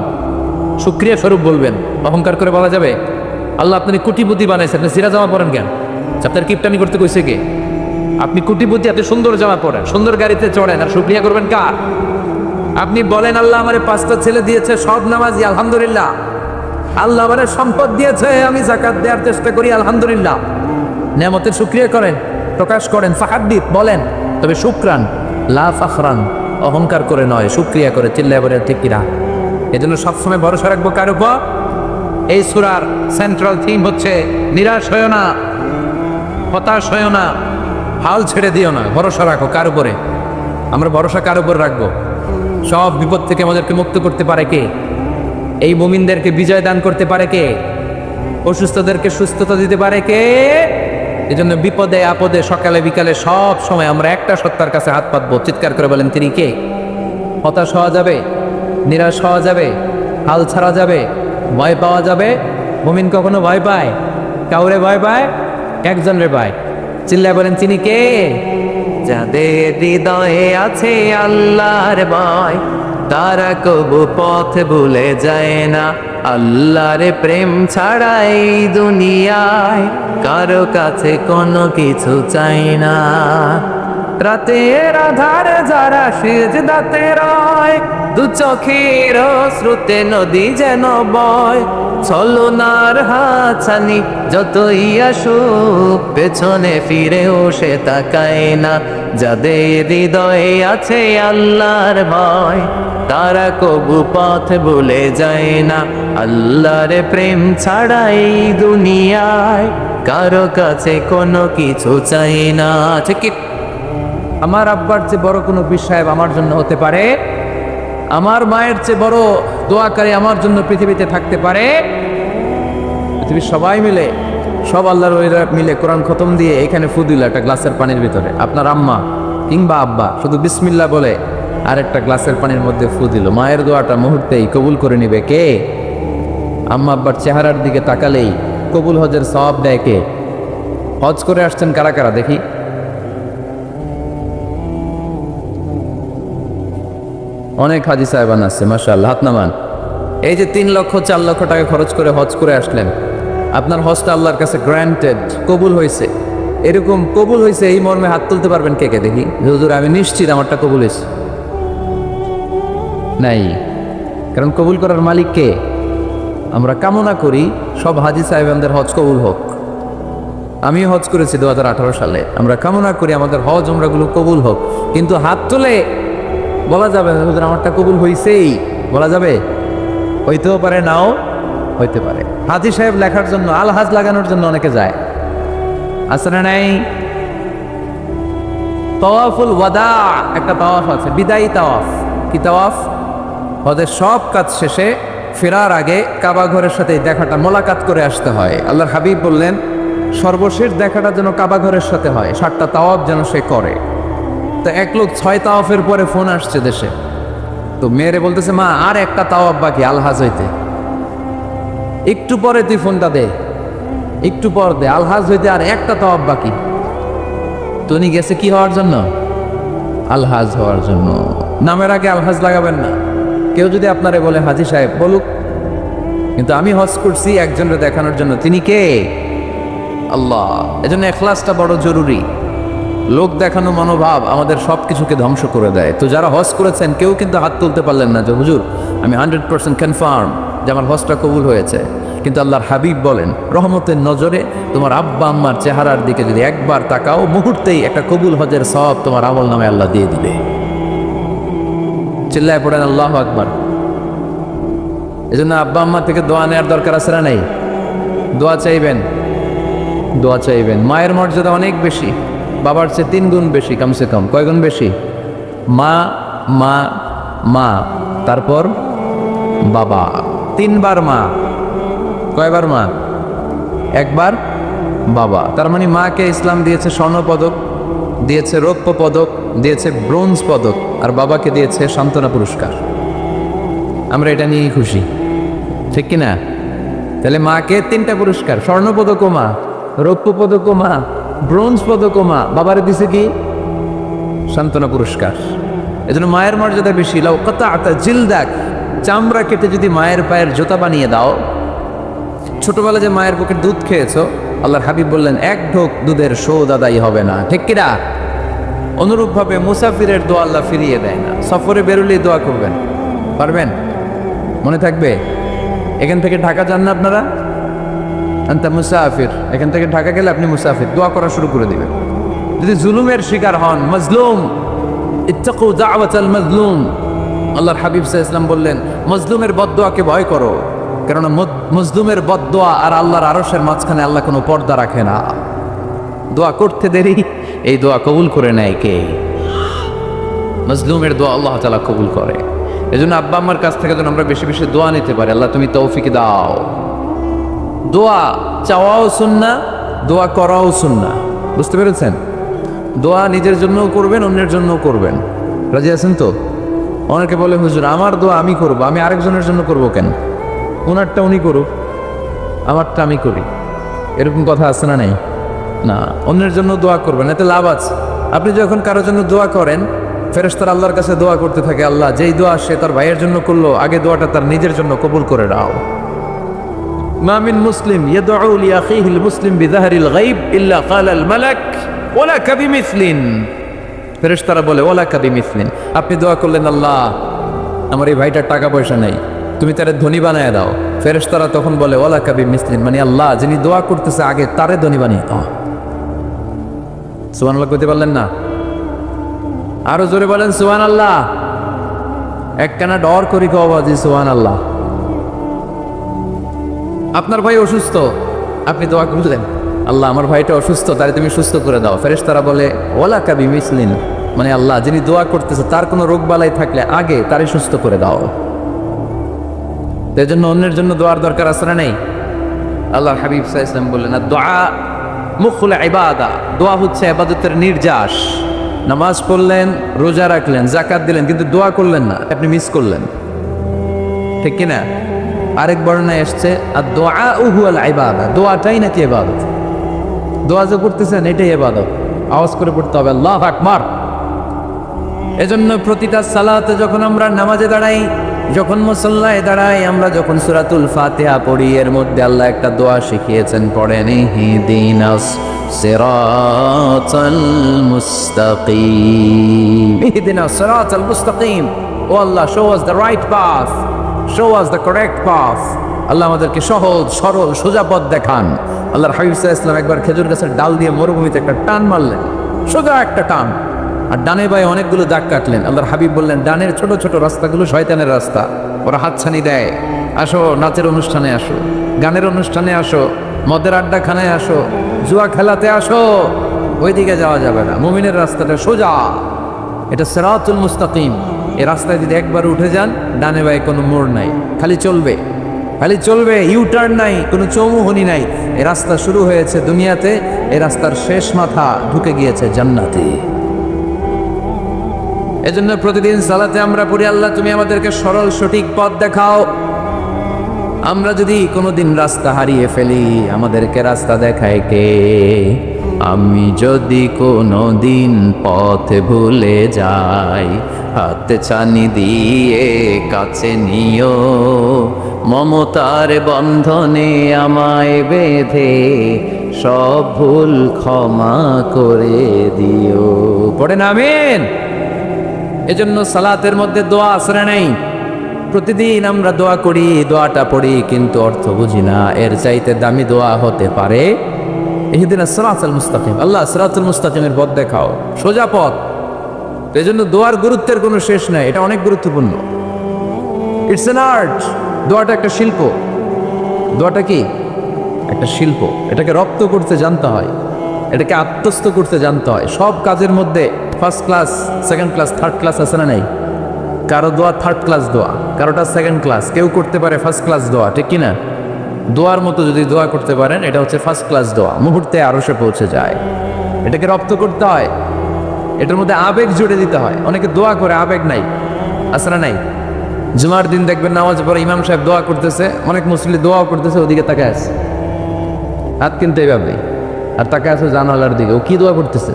শুকরিয়া স্বরূপ বলবেন। অহংকার করে বলা যাবে? আল্লাহ আপনি কোটিপতি বানাইছেন, আপনি সিরা জামা পরেন কেন? আপনার কিপটামি করতে কইছে কে? আপনি কোটিপতি, আপনি সুন্দর জামা পরেন, সুন্দর গাড়িতে চড়েন, আর শুকরিয়া করবেন কার? আপনি বলেন আল্লাহ আমারে 5টা ছেলে দিয়েছে, সব নামাজি, আলহামদুলিল্লাহ। আল্লাহ আমারে সম্পদ দিয়েছে, আমি যাকাত দেওয়ার চেষ্টা করি, আলহামদুলিল্লাহ। নিয়ামতের শুকরিয়া করেন, প্রকাশ করেন, ফাহাদ্দিস বলেন, তবে শুকরান লা ফখরান, অহংকার করে নয়, শুকরিয়া করে, চিল্লায় বলে। ঠিক কিনা? এজন্য সবসময় ভরসা রাখবো কার উপর? এই সূরার সেন্ট্রাল থিম হচ্ছে নিরাশ হয়েও না, হতাশ হয়েও না, হাল ছেড়ে দিও না, ভরসা রাখো। কার উপরে? আমরা ভরসা কার উপর রাখবো? সব বিপদ থেকে আমাদেরকে মুক্ত করতে পারে কে? এই মুমিনদেরকে বিজয় দান করতে পারে কে? অসুস্থদেরকে সুস্থতা দিতে পারে কে? এজন্য বিপদে আপদে সকালে বিকালে সব সময় আমরা একটা সত্তার কাছে হাত পাতবো, চিৎকার করে বলেন তিনি কে? হতাশ হওয়া যাবে, নিরাশ হওয়া যাবে, হাল ছাড়া যাবে, ভয় পাওয়া যাবে? মুমিন কখনো ভয় পায়? কাউরে ভয় পায়? একজনের পায়। চিল্লায় বলেন তিনি কে? যাদের হৃদয়ে আছে আল্লাহর ভয়, তারা কবু পথ ভুলে যায় না, আল্লাহর প্রেম ছাড়া এই দুনিয়ায় কারো কাছে কোনো কিছু চাই না। রাতের আধারে যারা সিজদাতে রয়, দু চোখের শ্রুতে নদী যেন বয়, ছলনার হাতছানি যতই আসুক পেছনে ফিরেও সে তাকায় না। যাদের হৃদয়ে আছে আল্লাহর ভয়, তারা কবু পথ ভুলে যায় না, আল্লাহর প্রেম ছাড়া এই দুনিয়ায় কারো কাছে কোনো কিছু চাই না। ঠিক কি? আমার আব্বার চেয়ে বড় কোনো পীর সাহেব আমার জন্য হতে পারে, আমার মায়ের চেয়ে বড় দোয়াকারী আমার জন্য পৃথিবীতে থাকতে পারে। পৃথিবীর সবাই মিলে, সব আল্লাহর ওলিরা মিলে কোরআন খতম দিয়ে এখানে ফু দিল একটা গ্লাসের পানির ভিতরে, আপনার আম্মা কিংবা আব্বা শুধু বিসমিল্লাহ বলে আর একটা গ্লাসের পানির মধ্যে ফু দিল, মায়ের দোয়াটা মুহূর্তেই কবুল করে নিবে কে? আম্মা আব্বার চেহারার দিকে তাকালেই কবুল হজের সওয়াব দেয় কে? হজ করে আসছেন কারা কারা দেখি? অনেক হাজি সাহেবান আছে মাশাআল্লাহ, হাত নামান। এই যে 3 লক্ষ 4 লক্ষ টাকা খরচ করে হজ করে আসলেন, আপনার হজটা আল্লাহর কাছে গ্র্যান্টেড, কবুল হয়েছে, এরকম কবুল হয়েছে এই মর্মে হাত তুলতে পারবেন কে কে দেখি? হুজুর আমি নিশ্চিত আমারটা কবুল হয়েছে। নাই, কারণ কবুল করার মালিক কে? আমরা কামনা করি সব হাজি সাহেবানদের হজ কবুল হোক। আমি হজ করেছি 2018 সালে, আমরা কামনা করি আমাদের হজ উমরাগুলো কবুল হোক, কিন্তু হাত তুলে বলা যাবে না হুজুর আমারটা কবুল হইছেই, বলা যাবে? হইতেও পারে, নাও হইতে পারে। হাজি সাহেব লেখার জন্য, আল হাজ লাগানোর জন্য অনেকে যায়, আছে না নাই? তাওয়াফুল ওয়াদা একটা তাওয়াফ আছে, বিদায়ী তাওয়াফ। কি তাওয়াফ? হজের সব কাজ শেষে ফেরার আগে কাবা ঘরের সাথে দেখাটা মোলাকাত করে আসতে হয়। আল্লাহর হাবিব বললেন সর্বশেষ দেখাটা যেন কাবা ঘরের সাথে হয়, 7টা তাওয়াফ যেন সে করে। তো এক লোক 6 তাওয়াফের পরে ফোন আসছে দেশে, তো মেয়েরে বলতেছে মা আর একটা তাওয়াফ বাকি আলহাজ হইতে, একটু পরে তুই ফোনটা দে, একটু পর দে, আলহাজ হইতে আর একটা তাওয়াফ বাকি। তো উনি গেছে কি হওয়ার জন্য? আলহাজ হওয়ার জন্য। নামের আগে আলহাজ লাগাবেন না। কেউ যদি আপনারে বলে হাজি সাহেব, বলুক, কিন্তু আমি হজ করছি একজনের দেখানোর জন্য। তিনি কে? আল্লাহ। এজন্য ইখলাসটা বড় জরুরি। লোক দেখানো মনোভাব আমাদের সব কিছুকে ধ্বংস করে দেয়। তো যারা হজ করেছেন কেউ কিন্তু হাত তুলতে পারলেন না যে হুজুর আমি 100% কনফার্ম যে আমার হজটা কবুল হয়েছে। কিন্তু আল্লাহর হাবিব বলেন রহমতের নজরে তোমার আব্বা আম্মার চেহারার দিকে যদি একবার তাকাও, মুহূর্তেই একটা কবুল হজের সওয়াব তোমার আমল নামে আল্লাহ দিয়ে দিবে। চিল্লায় পড়েন আল্লাহু আকবার। এজন্য আব্বা আম্মা থেকে দোয়া নেওয়ার দরকার আছে না নেই? দোয়া চাইবেন, দোয়া চাইবেন। মায়ের মর্যাদা অনেক বেশি, বাবার চেয়ে 3 গুণ বেশি, কমসে কম। কয় গুণ বেশি? মা মা মা, তারপর বাবা, 3 বার মা। কয়বার মা? 1 বার বাবা। তার মানে মাকে ইসলাম দিয়েছে স্বর্ণ পদক, দিয়েছে রৌপ্য পদক, দিয়েছে ব্রোঞ্জ পদক, আর বাবাকে দিয়েছে সান্ত্বনা পুরস্কার। আমরা এটা নিয়েই খুশি, ঠিক কিনা? তাহলে মাকে 3টা পুরস্কার, স্বর্ণ পদকও মা, রৌপ্য পদকও মা, ব্রোঞ্জ পদকও মা, বাবারে দিছে কি? সান্ত্বনা পুরস্কার। এজন্য মায়ের মর্যাদা বেশি। লাউ কাতাআতা জিলদাক, চামড়া কেটে যদি মায়ের পায়ের জুতা বানিয়ে দাও। ছোটবেলা যে মায়ের বুকের দুধ খেয়েছো, আল্লাহর হাবিব বললেন 1 ঢোক দুধের শোধ আদায় হবে না, ঠিক কিনা? অনুরূপভাবে মুসাফিরের দোয়া আল্লাহ ফিরিয়ে দেয় না। সফরে বেরোলেই দোয়া করবেন, পারবেন? মনে থাকবে? এখান থেকে ঢাকা যান না আপনারা? আনতা মুসাফির, এখান থেকে ঢাকা গেলে আপনি মুসাফির, দোয়া করা শুরু করে দিবেন। যদি জুলুমের শিকার হন, মাজলুম, ইত্তাকু দাওয়াতাল মাজলুম, আল্লাহর হাবিব সাল্লাল্লাহু আলাইহি ওয়াসাল্লাম বললেন মজলুমের বদদোয়াকে ভয় করো, কেননা মজলুমের বদদোয়া আর আল্লাহর আরশের মাঝখানে আল্লাহ কোনো পর্দা রাখে না। দোয়া করতে দেরি, এই দোয়া কবুল করে নেয় কে? মজলুমের দোয়া আল্লাহ তাআলা কবুল করে। এজন্য আব্বা আম্মার কাছ থেকে যেন আমরা বেশি বেশি দোয়া নিতে পারি। আল্লাহ তুমি তৌফিক দাও। দোয়া চাওয়াও সুন্নাহ, দোয়া করাও সুন্নাহ। বুঝতে পেরেছেন? দোয়া নিজের জন্যও করবেন, অন্যের জন্যও করবেন। রাজি আছেন তো? অনেকে বলে হুজুর আমার দোয়া আমি করব, আমি আরেকজনের জন্য করব কেন? ওনারটা উনি করুক, আমারটা আমি করি, এরকম কথা আছে না নাই? না, অন্যের জন্য দোয়া করবেন, এতে লাভ আছে। আপনি যখন কারোর জন্য দোয়া করেন, ফেরেশতারা আল্লাহর কাছে দোয়া করতে থাকে, আল্লাহ যেই দোয়া সে তার ভাইয়ের জন্য করলো, আগে দোয়াটা তার নিজের জন্য কবুল করে দাও। মা মিন মুসলিম ইয়াদউ লিআখিহিল মুসলিম বিযাহরিল গায়ব ইল্লা ক্বালাল মালাক ওয়ালাকা বিমিসলিন। ফেরেশতারা বলে ওয়ালাকা বিমিসলিন। আপনি দোয়া করলেন আল্লাহ আমার এই ভাইটার টাকা পয়সা নেই, তুমি তারে ধনী বানায় দাও। ফেরেশতারা তখন বলে ওয়ালাকা বিমিসলিন, মানে আল্লাহ যিনি দোয়া করতেছে আগে তারে ধনী বানিয়ে দাও। সুবহানাল্লাহ কইতে পারলেন না? আরো জোরে বলেন সুবহানাল্লাহ। একখানা ডর করি কওয়াজি সুবহানাল্লাহ। আপনার ভাই অসুস্থ, আপনি দোয়া করলেন আল্লাহ আমার ভাইটা অসুস্থ, তারে তুমি সুস্থ করে দাও। ফেরেশতারা বলে ওয়ালাকা বিমিসলিন, মানে আল্লাহ যিনি দোয়া করতেছে তার কোনো রোগ বালাই থাকলে আগে তারে সুস্থ করে দাও। তাই জন্য অন্যের জন্য দোয়ার দরকার আছে না নেই? আল্লাহর হাবিব সাল্লাল্লাহু আলাইহি ওয়াসাল্লাম বললেন দুআ মুখুল ইবাদা, দোয়া হচ্ছে ইবাদতের নির্যাস। নামাজ পড়লেন, রোজা রাখলেন, যাকাত দিলেন, কিন্তু দোয়া করলেন না, আপনি মিস করলেন, ঠিক কিনা? আরেক বর্ণনায় এসছে আর দোয়া হুয়াল ইবাদা, দোয়াটাই নাকি ইবাদত। দোয়া যে করতেছেন এটাই ইবাদত। আওয়াজ করে পড়তে হবে আল্লাহু আকবার। এজন্য প্রতিটা সালাতে যখন আমরা নামাজে দাঁড়াই, যখন মুসল্লায় দাঁড়াই, আমরা যখন সূরাতুল ফাতিহা পড়ি, এর মধ্যে আল্লাহ একটা দোয়া শিখিয়েছেন, পড়েন ইহদিনাস সিরাতাল মুস্তাকিম। ইহদিনাস সিরাতাল মুস্তাকিম, ও আল্লাহ, show us the right path, show us the correct path. আল্লাহ আমাদেরকে সহজ সরল সোজা পথ দেখান। আল্লাহর হাবিব সাল্লাল্লাহু আলাইহি ওয়াসাল্লাম একবার খেজুর গাছের ডাল দিয়ে মরুভূমিতে একটা টান মারলেন, সোজা একটা টান, আর ডানে বায়ে অনেকগুলো দাগ কাটলেন। আল্লাহর হাবিব বললেন, ডানের ছোট ছোট রাস্তাগুলো শয়তানের রাস্তা, ওরা হাতছানি দেয়। আসো নাচের অনুষ্ঠানে আসো, গানের অনুষ্ঠানে আসো, মদের আড্ডাখানায় আসো, জুয়া খেলাতে আসো, ওইদিকে যাওয়া যাবে না। মুমিনের রাস্তাটা সোজা, এটা সিরাতুল মুস্তাকিম। এই রাস্তায় যদি একবার উঠে যান, ডানে বায়ে কোনো মোড় নাই, খালি চলবে, খালি চলবে, ইউটার্ন নাই, কোনো চৌমুহনি নাই। এই রাস্তা শুরু হয়েছে দুনিয়াতে, এই রাস্তার শেষ মাথা ঢুকে গিয়েছে জান্নাতে। এজন্য প্রতিদিন সালাতে আমরা পড়ি, আল্লাহ তুমি আমাদেরকে সরল সঠিক পথ দেখাও। আমরা যদি কোনোদিন রাস্তা হারিয়ে ফেলি, আমাদেরকে রাস্তা দেখায় কে? আমি যদি কোনোদিন পথ ভুলে যাই, হাতে ছানি দিয়ে কাছে নিও, মমতার বন্ধনে আমায় বেঁধে সব ভুল ক্ষমা করে দিও। পড়েন আমিন। এজন্য সালাতের মধ্যে দোয়া আসরে নেই। প্রতিদিন আমরা দোয়া করি, দোয়াটা পড়ি, কিন্তু অর্থ বুঝি না। এর চাইতে দামি দোয়া হতে পারে ইহদিনাস সিরাতাল মুস্তাকিম। আল্লাহ সিরাতুল মুস্তাকিমের পথ দেখাও, সোজা পথ। এজন্য দোয়ার গুরুত্বের কোনো শেষ নাই, এটা অনেক গুরুত্বপূর্ণ। It's an art. দোয়াটা একটা শিল্প। দোয়াটা কি? একটা শিল্প। এটাকে রপ্ত করতে জানতে হয়, এটাকে আত্মস্থ করতে জানতে হয়। সব কাজের মধ্যে first class, second class, third class আছে না নাই? কারো দোয়া থার্ড ক্লাস দোয়া, কারোটা সেকেন্ড ক্লাস, কেউ করতে পারে ফার্স্ট ক্লাস দোয়া, ঠিক কিনা? দোয়ার মতো যদি দোয়া করতে পারেন, এটা হচ্ছে ফার্স্ট ক্লাস দোয়া, মুহূর্তে আরশে পৌঁছে যায়। এটাকে রপ্ত করতে হয়, এটার মধ্যে আবেগ জুড়ে দিতে হয়। অনেকে দোয়া করে আবেগ নাই, আছে না নাই? জুমার দিন দেখবেন নামাজ পড়ে ইমাম সাহেব দোয়া করতেছে, অনেক মুসল্লি দোয়াও করতেছে, ওদিকে তাকায় আছে, হাত কিন্তু এইভাবে, আর তাকায় আছে জানালার দিকে। ও কি দোয়া করতেছে?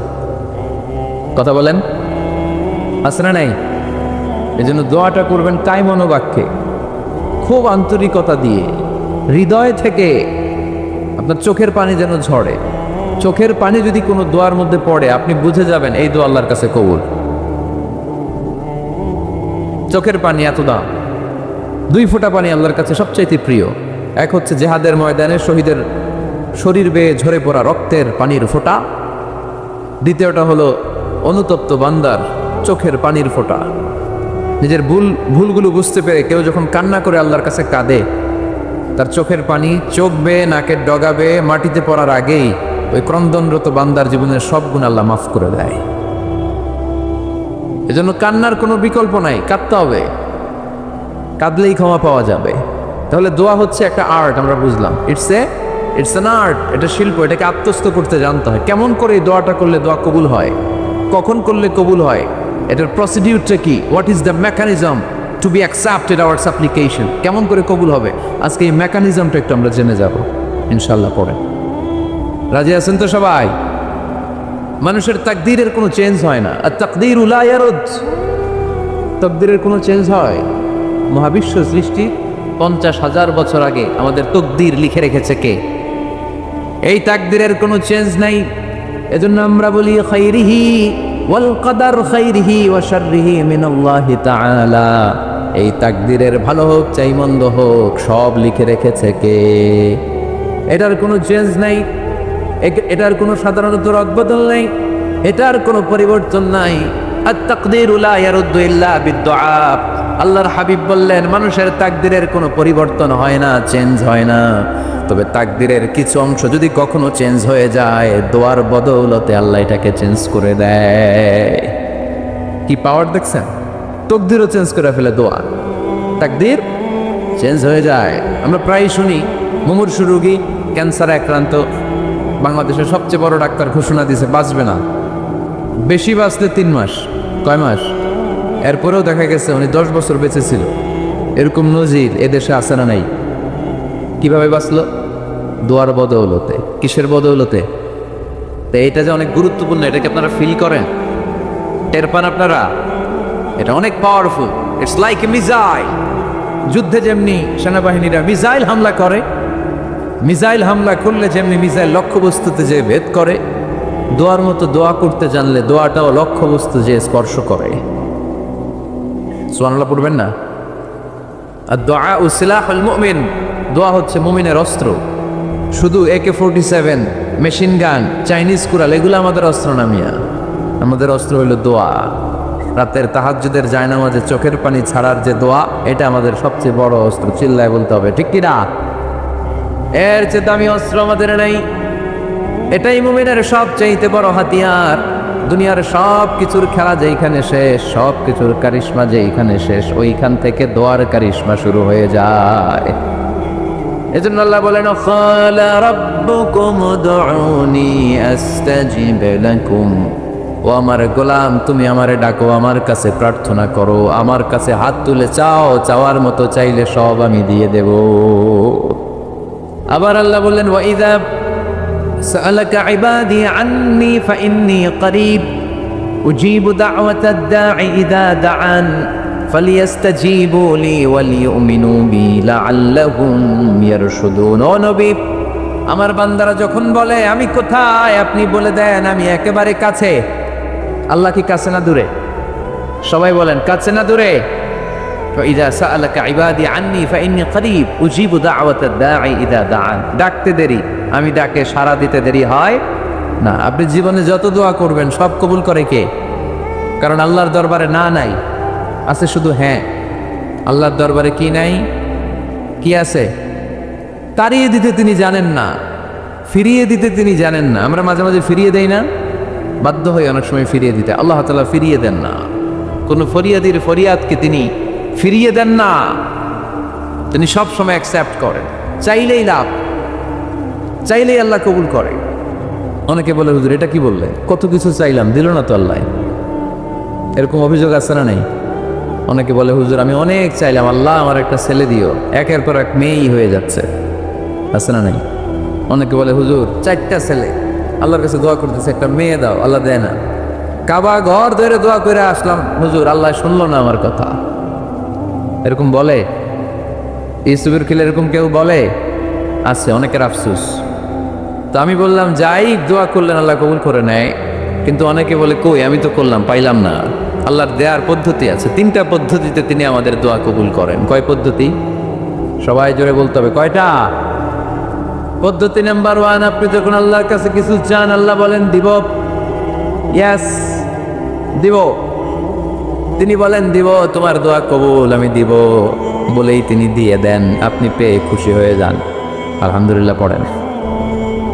কথা বলেন, আছে না নাই? এই জন্য দোয়াটা করবেন তাই মনোবাক্যে, খুব আন্তরিকতা দিয়ে, হৃদয় থেকে। আপনার চোখের পানি যেন ঝরে। চোখের পানি যদি কোনো দোয়ার মধ্যে পড়ে, আপনি বুঝে যাবেন এই দোয়া আল্লাহর কাছে কবুল। চোখের পানি এত দাম। 2 ফোঁটা পানি আল্লাহর কাছে সবচাইতে প্রিয়। এক হচ্ছে জেহাদের ময়দানে শহীদের শরীর বেয়ে ঝরে পড়া রক্তের পানির ফোঁটা। দ্বিতীয়টা হলো অনুতপ্ত বান্দার চোখের পানির ফোঁটা। নিজের ভুলগুলো বুঝতে পেরে কেউ যখন কান্না করে আল্লাহর কাছে কাঁদে, তার চোখের পানি চোখ বেয়ে নাকের ডগা বেয়ে মাটিতে পড়ার আগেই ওই ক্রন্দনরত বান্দার জীবনের সব গুণ আল্লাহ মাফ করে দেয়। এজন্য কান্নার কোনো বিকল্প নাই, কাঁদতে হবে, কাঁদলেই ক্ষমা পাওয়া যাবে। তাহলে দোয়া হচ্ছে একটা আর্ট, আমরা বুঝলাম। ইটস অ্যান আর্ট, এটা শিল্প। এটাকে আত্মস্থ করতে জানতে হয়। কেমন করে এই দোয়াটা করলে দোয়া কবুল হয়, কখন করলে কবুল হয়, এটার প্রসিডিউরটা কি, what is the mechanism two be accepted hour সাপ্লিকেশন, কেমন করে কবুল হবে, আজকে এই মেকানিজমটা একটু আমরা জেনে যাব ইনশাল্লাহ। পড়ে রাজি আছেন তো সবাই? মানুষের তাকদীরের কোনো চেঞ্জ হয় না। আর তাকদীর লা ইয়ারুদ, তাকদীরের কোনো চেঞ্জ হয়? মহাবিশ্ব সৃষ্টির 50,000 বছর আগে আমাদের তকদীর লিখে রেখেছে কে? এই তাকদীরের কোনো চেঞ্জ নাই। এজন্য আমরা বলি খাইরিহি ওয়াল কদর, খাইরিহি ওয়া শাররিহি মিনাল্লাহি তাআলা। এই তাকদীরের ভালো হোক চাই মন্দ হোক, সব লিখে রেখেছে কে? এটার কোনো চেঞ্জ নাই, এটার কোনো সাধারণত রদবদল নাই, এটার কোনো পরিবর্তন নাই। আর তাকদীরু লা ইয়ারুদ্দু ইল্লা বিদ্দুআ। আল্লাহর হাবিব বললেন, মানুষের তাকদীরের কোনো পরিবর্তন হয় না, চেঞ্জ হয় না। তবে তাকদীরের কিছু অংশ যদি কখনো চেঞ্জ হয়ে যায়, দোয়ার বদৌলতে আল্লাহ এটাকে চেঞ্জ করে দেয়। কি পাওয়ার দেখছেন? তকদীরও চেঞ্জ করে ফেলে দোয়া, তাকদীর চেঞ্জ হয়ে যায়। আমরা প্রায় শুনি মুমূর্ষু রোগী, ক্যান্সারে আক্রান্ত, বাংলাদেশের সবচেয়ে বড় ডাক্তার ঘোষণা দিয়েছে বাঁচবে না, বেশি বাঁচলে 3 মাস। কয় মাস? এরপরেও দেখা গেছে উনি 10 বছর বেঁচে ছিল। এরকম নজির এদেশে আছে না নাই? কিভাবে বাঁচলো? দোয়ার বদৌলতে। কিসের বদৌলতে? তো এটা যে অনেক গুরুত্বপূর্ণ, এটাকে আপনারা ফিল করেন, টের পান আপনারা? এটা অনেক powerful. It's like a missile. যুদ্ধে যেমনি সেনাবাহিনীরা মিসাইল হামলা করে, মিসাইল হামলা করলে যেমনি মিসাইল লক্ষ্যবস্তুতে যে ভেদ করে, দোয়ার মতো দোয়া করতে জানলে দোয়াটাও লক্ষ্যবস্তু যে স্পর্শ করে। সুবহানাল্লাহ পড়বেন না? আর দোয়া ও সিলাহুল মুমিন, দোয়া হচ্ছে মুমিনের অস্ত্র। শুধু AK-47, মেশিন গান, চাইনিজ কুড়াল এগুলো আমাদের অস্ত্র না মিয়া। আমাদের অস্ত্র হইল দোয়া। রাতের তাহাজ্জুদের জায়নামাজে চোখের পানি ছাড়ার যে দোয়া, এটা আমাদের সবচেয়ে বড় অস্ত্র। চিল্লায় বলতে হবে, ঠিক কি না? এর চেয়ে দামি অস্ত্র আমাদের নেই। এটাই মুমিনের সবচাইতে বড় হাতিয়ার। দুনিয়ার সব কিছুর খেলা যেইখানে শেষ, সব কিছুর কারিশমা যেইখানে শেষ, ওইখান থেকে দোয়ার কারিশমা শুরু হয়ে যায়। এজন্য আল্লাহ বলেন, ক্বালা রাব্বুকুম উদউনি আস্তাজিব লাকুম। ও আমার গোলাম, তুমি আমারে ডাকো, আমার কাছে প্রার্থনা করো, আমার কাছে হাত তুলে চাও, চাওয়ার মতো চাইলে সব আমি দিয়ে দেব। আবার আল্লাহ বললেন, ওয়া ইযা সাআলাকা ইবাদি আন্নী ফাইন্নী করিব উজিবু দাওয়াতাদ দাঈ ইযা দাআন ফালিয়াস্তাজিবু লি ওয়ালিউমিনু বি লাআল্লাহুম ইয়ারশুদুন। ও নবী, আমার বান্দারা যখন বলে আমি কোথায়, আপনি বলে দেন আমি একেবারে কাছে। আল্লাহ কি কাছে না দূরে? সবাই বলেন, কাছে না দূরে? ইযা সাআলাকা ইবাদি আন্নী ফাইন্নী করিব উজিবু দাওয়াতাদ দাঈ ইযা দাআন। ডাকতে দেরি, আমি ডাকে সাড়া দিতে দেরি হয় না। আপনি জীবনে যত দোয়া করবেন সব কবুল করে কে? কারণ আল্লাহর দরবারে না নাই, আছে শুধু হ্যাঁ। আল্লাহর দরবারে কি নাই? কি আছে? তাড়িয়ে দিতে তিনি জানেন না, ফিরিয়ে দিতে তিনি জানেন না। আমরা মাঝে মাঝে ফিরিয়ে দেই না, বাধ্য হয়ে অনেক সময় ফিরিয়ে দিতে। আল্লাহ তাআলা ফিরিয়ে দেন না। কোন ফরিয়াদির ফরিয়াদকে তিনি ফিরিয়ে দেন না, তিনি সব সময় অ্যাকসেপ্ট করেন। চাইলেই লাভ, চাইলেই আল্লাহ কবুল করে। অনেকে বলে, হুজুর এটা কি বললে, কত কিছু চাইলাম দিল না তো আল্লাহ। এরকম অভিযোগ আছে না নাই? অনেকে বলে, হুজুর আমি অনেক চাইলাম, আল্লাহ আমার একটা ছেলে দিও, একের পর এক মেয়েই হয়ে যাচ্ছে। আছে না নাই? অনেকে বলে, হুজুর 4টা ছেলে, আল্লাহর কাছে দোয়া করতেছে একটা মেয়ে দাও, আল্লাহ দেয় না। কাবা ঘর ধরে দোয়া করে আসলাম, হুজুর আল্লাহ শুনলো না আমার কথা। এরকম বলে? ইসুবের খিলে এরকম কেউ বলে? আছে, অনেকের আফসুস। তো আমি বললাম, যাই দোয়া করলেন আল্লাহ কবুল করে নেয়, কিন্তু অনেকে বলে কই আমি তো করলাম পাইলাম না। আল্লাহর দেওয়ার পদ্ধতি আছে, 3টা পদ্ধতিতে তিনি আমাদের দোয়া কবুল করেন। কয় পদ্ধতি? সবাই জোরে বলতে হবে, কয়টা? পদ্ধতি নাম্বার 1, আপনি যখন আল্লাহর কাছে কিছু চান, আল্লাহ বলেন দিব, ইয়েস দিব। তিনি বলেন দিব, তোমার দোয়া কবুল, আমি দিব বলেই তিনি দিয়ে দেন। আপনি পেয়ে খুশি হয়ে যান, আলহামদুলিল্লাহ পড়েন।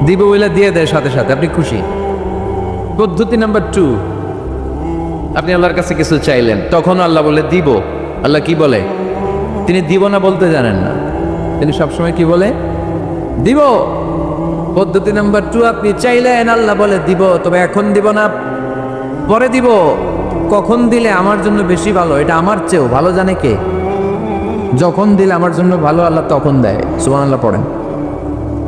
দিব বলে দিয়ে দেয় সাথে সাথে, আপনি খুশি। পদ্ধতি নাম্বার 2, আপনি আল্লাহর কাছে কিছু চাইলেন, তখন আল্লাহ বলে দিব। আল্লাহ কি বলে? তিনি দিব না বলতে জানেন না, তিনি সবসময় কি বলে? দিব। পদ্ধতি নাম্বার 2, আপনি চাইলেন, আল্লাহ বলে দিব, তবে এখন দিব না, পরে দিব। কখন দিলে আমার জন্য বেশি ভালো, এটা আমার চেয়েও ভালো জানে কে? যখন দিলে আমার জন্য ভালো, আল্লাহ তখন দেয়। সুবহানাল্লাহ পড়েন।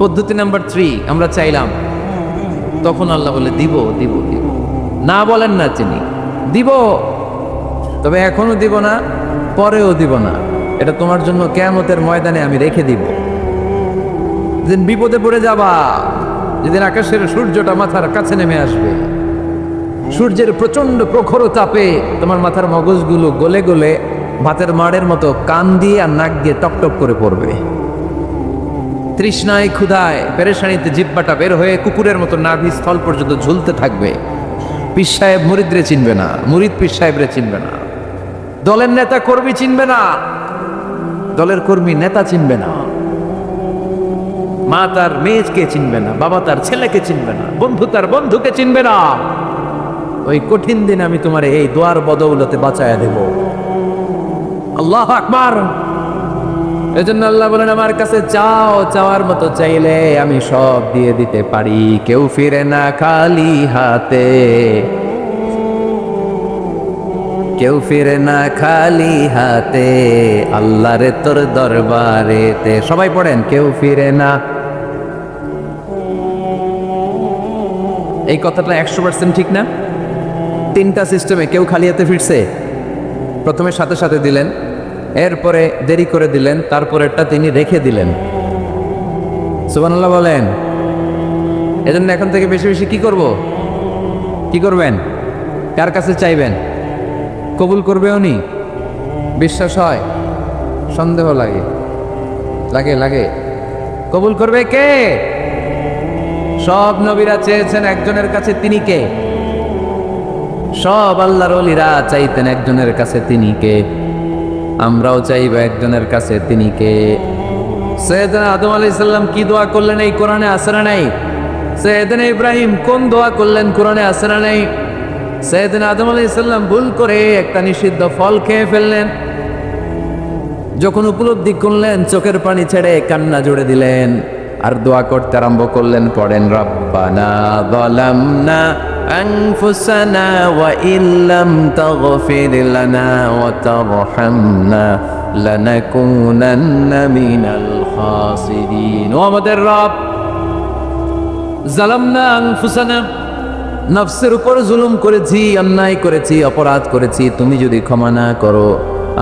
পদ্ধতি নাম্বার 3, আমরা চাইলাম, তখন আল্লাহ বলে দিব দিব দিব। না বলেন না তিনি, দিব, তবে এখনো দিব না, পরেও দিব না, এটা তোমার জন্য কিয়ামতের ময়দানে আমি রেখে দিব। যেদিন বিপদে পড়ে যাবা, যেদিন আকাশের সূর্যটা মাথার কাছে নেমে আসবে, সূর্যের প্রচন্ড প্রখর তাপে তোমার মাথার মগজগুলো গলে গলে ভাতের মাড়ের মতো কান দিয়ে আর নাক দিয়ে টকটক করে পড়বে। তৃষ্ণায় ক্ষুধায় পেরেশানিতে জিব্বাটা বের হয়ে কুকুরের মতো নাভি স্থল পর্যন্ত ঝুলতে থাকবে। পীর সাহেব মুরিদরে চিনবে না, মুরিদ পীর সাহেবরে চিনবে না, দলের নেতা কর্মী চিনবে না, দলের কর্মী নেতা চিনবে না, মা তার মেয়েকে চিনবে না, বাবা তার ছেলেকে চিনবে না, বন্ধু তার বন্ধুকে চিনবে না। ওই কঠিন দিন আমি তোমার এই দোয়ার বদৌলতে বাঁচায়া দেব। আল্লাহু আকবার। এজন্য আল্লাহ বলেন, আমার কাছে চাও, চাওয়ার মতো চাইলে আমি সব দিয়ে দিতে পারি। কেউ ফিরে না খালি হাতে, কেউ ফিরে না খালি হাতে, আল্লাহরে তোর দরবারেতে। সবাই পড়েন, কেউ ফিরে না। এই কথাটা 100% ঠিক না? 3টা সিস্টেমে কেউ খালি হাতে ফিরছে? প্রথমে সাথে সাথে দিলেন, এরপরে দেরি করে দিলেন, তারপরেরটা তিনি রেখে দিলেন। সুবহানাল্লাহ বলেন। এজন্য এখন থেকে বেশি বেশি কি করব? কি করবেন? কার কাছে চাইবেন? কবুল করবে উনি? বিশ্বাস হয়? সন্দেহ লাগে? লাগে লাগে? কবুল করবে কে? সব নবীরা চেয়েছেন একজনের কাছে, তিনি কে? সব আল্লাহর ওলিরা চাইতেন একজনের কাছে, তিনি কে? আমরাও চাইব একজনের কাছে, তিনি কে? সৈয়দনা আদম আলাইহিস সালাম কি দোয়া করলেন এই কোরআনে আছে না নাই? সৈয়দনা ইব্রাহিম কোন দোয়া করলেন কোরআনে আছে না নাই? সৈয়দনা আদম আলাইহিস সালাম ভুল করে একটা নিষিদ্ধ ফল খেয়ে ফেললেন, যখন উপলব্ধি করলেন চোখের পানি ছেড়ে কান্না জুড়ে দিলেন আর দোয়া করতে আরম্ভ করলেন। পড়েন, রব্বানা যালামনা আনফুসানা ওয়া ইল্লাম তাগফির লানা ওয়া তারহামনা লানাকুনান্না মিনাল খাসিরিন। ও আমাদের রব, যালামনা আনফুসানা, নফসের উপর জুলুম করেছি, অন্যায় করেছি, অপরাধ করেছি, তুমি যদি ক্ষমা না করো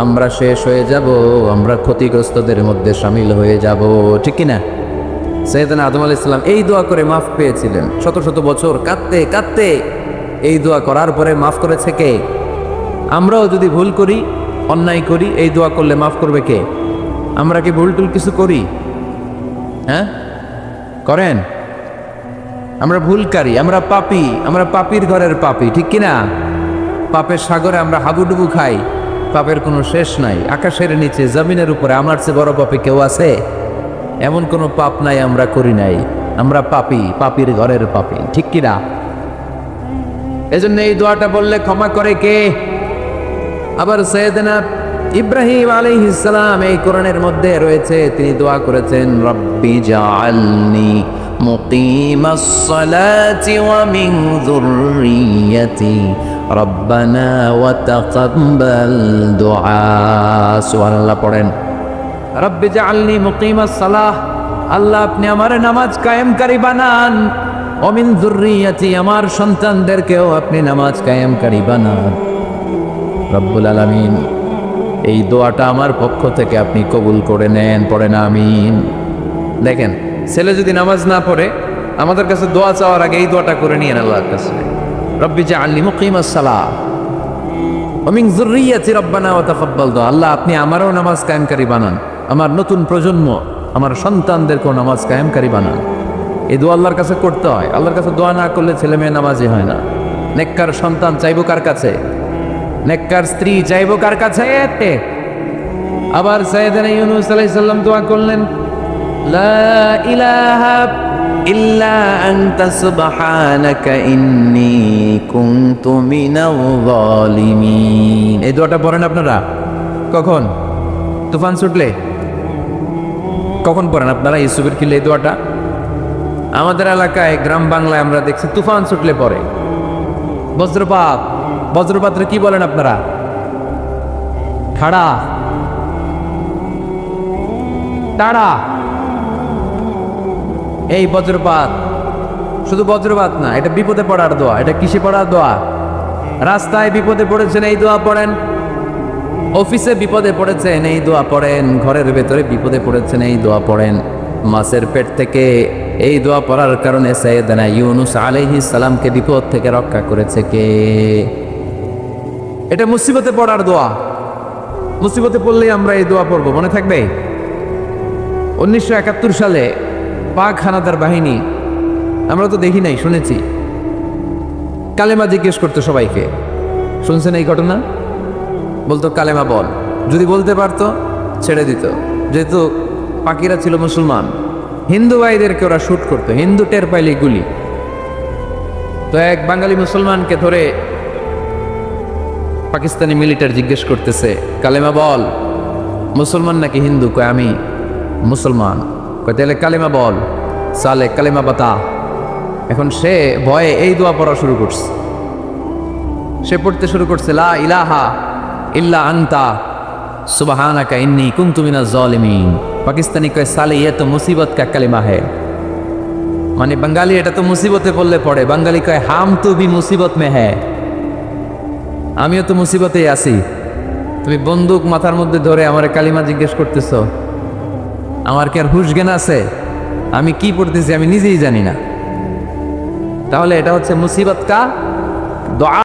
আমরা শেষ হয়ে যাব, আমরা ক্ষতিগ্রস্তদের মধ্যে শামিল হয়ে যাব। ঠিক কিনা? সৈয়দনা আদম আলাইহিস সালাম এই দোয়া করে মাফ পেয়েছিলেন। শত শত বছর কাঁদতে কাঁদতে এই দোয়া করার পরে মাফ করেছে কে? আমরাও যদি ভুল করি, অন্যায় করি, এই দোয়া করলে মাফ করবে কে? আমরা কি ভুল টুল কিছু করি? হ্যাঁ, করেন? আমরা ভুলকারী, আমরা পাপী, আমরা পাপীর ঘরের পাপী। ঠিক কিনা? পাপের সাগরে আমরা হাবুডুবু খাই, পাপের কোনো শেষ নাই। আকাশের নিচে, জমিনের উপরে আমার চেয়ে বড় পাপী কেউ আছে? এমন কোনো পাপ নাই আমরা করি নাই। আমরা পাপী, পাপীর ঘরের পাপী। ঠিক কিনা? এজন্য এই দোয়াটা বললে ক্ষমা করে কে? আবার সাইয়েদনা ইব্রাহিম আলাইহিস সালাম এই কোরআনের মধ্যে রয়েছে, তিনি দোয়া করেছেন, রব্বি জাআলনি মুকিমাস সালাতি ওয়া মিন যুররিয়্যাতি রব্বানা ওয়া তাকাব্বাল দুআ। সুবহানাল্লাহ পড়েন, রব্বি জাআলনি মুকিমাস সালাহ, আল্লাহ আপনি আমার নামাজ কায়েমকারী বানান, ওয়া মিন যুররিয়্যাতি, আমার সন্তানদেরকেও আপনি নামাজ কায়েমকারী বানান। রব্বুল আলামিন, এই দোয়াটা আমার পক্ষ থেকে আপনি কবুল করে নেন। পড়েন আমিন। দেখেন, ছেলে যদি নামাজ না পড়ে আমাদের কাছে দোয়া চাওয়ার আগে এই দোয়াটা করে নিয়েন আল্লাহর কাছে, রব্বি জাআলনি মুকিমাস সালাহ ওয়া মিন যুররিয়্যাতি রব্বানা ওয়া তাকাব্বাল দুআ। আল্লাহ আপনি আমারও নামাজ কায়েমকারী বানান, আমার নতুন প্রজন্ম, আমার সন্তানদেরকেও নামাজ কায়েমকারী বানান। এই দোয়া আল্লাহর কাছে করতে হয়। আল্লাহর কাছে দোয়া না করলে ছেলে মেয়ে নামাজি হয় না। নেককার সন্তান চাইবো কার কাছে? নেককার স্ত্রী চাইবো কার কাছে? আবার সাইয়েদনা ইউনূস আলাইহিস সালাম দোয়া করলেন, লা ইলাহা ইল্লা আনতা সুবহানাকা ইন্নী কুনতু মিনাল যালিমিন। এই দোয়াটা পড়েন আপনারা কখন? তুফান ছুটলে? কখন পড়েন আপনারা ইউসুফের খিলে এই দোয়াটা? আমাদের এলাকায় গ্রাম বাংলায় আমরা দেখছি তুফান ছুটলে পড়ে। বজ্রপাত, বজ্রপাতরে কি বলেন আপনারা? খাড়া, তাড়া। এই বজ্রপাত, শুধু বজ্রপাত না, এটা বিপদে পড়ার দোয়া। এটা কিসে পড়ার দোয়া? রাস্তায় বিপদে পড়েছেন এই দোয়া পড়েন, অফিসে বিপদে পড়েছেন এই দোয়া পড়েন, ঘরের ভেতরে বিপদে পড়েছেন এই দোয়া পড়েন। মাছের পেট থেকে এই দোয়া পড়ার কারণে সাইয়েদনা ইউনূস আলাইহিস সালামকে বিপদ থেকে রক্ষা করেছে কে? এটা মুসিবতে পড়ার দোয়া। মুসিবতে পড়লেই আমরা এই দোয়া পড়বো, মনে থাকবে? 1971 সালে পাক হানাদার বাহিনী, আমরা তো দেখি নাই, শুনেছি, কালেমা জিজ্ঞেস করতো সবাইকে। শুনছেন এই ঘটনা? বলতো কালেমা বল, যদি বলতে পারতো ছেড়ে দিত, যেহেতু পাকিরা ছিল মুসলমান। হিন্দু ভাইদেরকে ওরা শুট করতো, হিন্দু টের পাইলে গুলি। তো এক বাঙালি মুসলমানকে ধরে পাকিস্তানি মিলিটারি জিজ্ঞেস করতেছে, কালেমা বল। মুসলমান নাকি হিন্দু? কয় আমি মুসলমান। কয় তাহলে কালেমা বল। সালে কালেমা বাতা। এখন সে ভয়ে এই দোয়া পড়া শুরু করছে। সে পড়তে শুরু করছে, লা ইলাহা ইল্লা আনতা সুবহানাকা ইন্নী কুনতু মিনাজ জালিমিন। পাকিস্তানি কয় সালে ये तो मुसीबत का कलिमा है, মানে বাঙালি এটা তো মুসিবতে পড়লে পড়ে। বাঙালি কয় হাম তো ভি মুসিবত মে হ্যায়, আমিও তো মুসিবতেই আছি। তুমি বন্দুক মাথার মধ্যে ধরে আমার কালিমা জিজ্ঞেস করতেছ, আমার কি আর হুশ জ্ঞান আছে? আমি কি পড়তেছি আমি নিজেই জানি না। তাহলে এটা হচ্ছে মুসিবত কা দোয়া।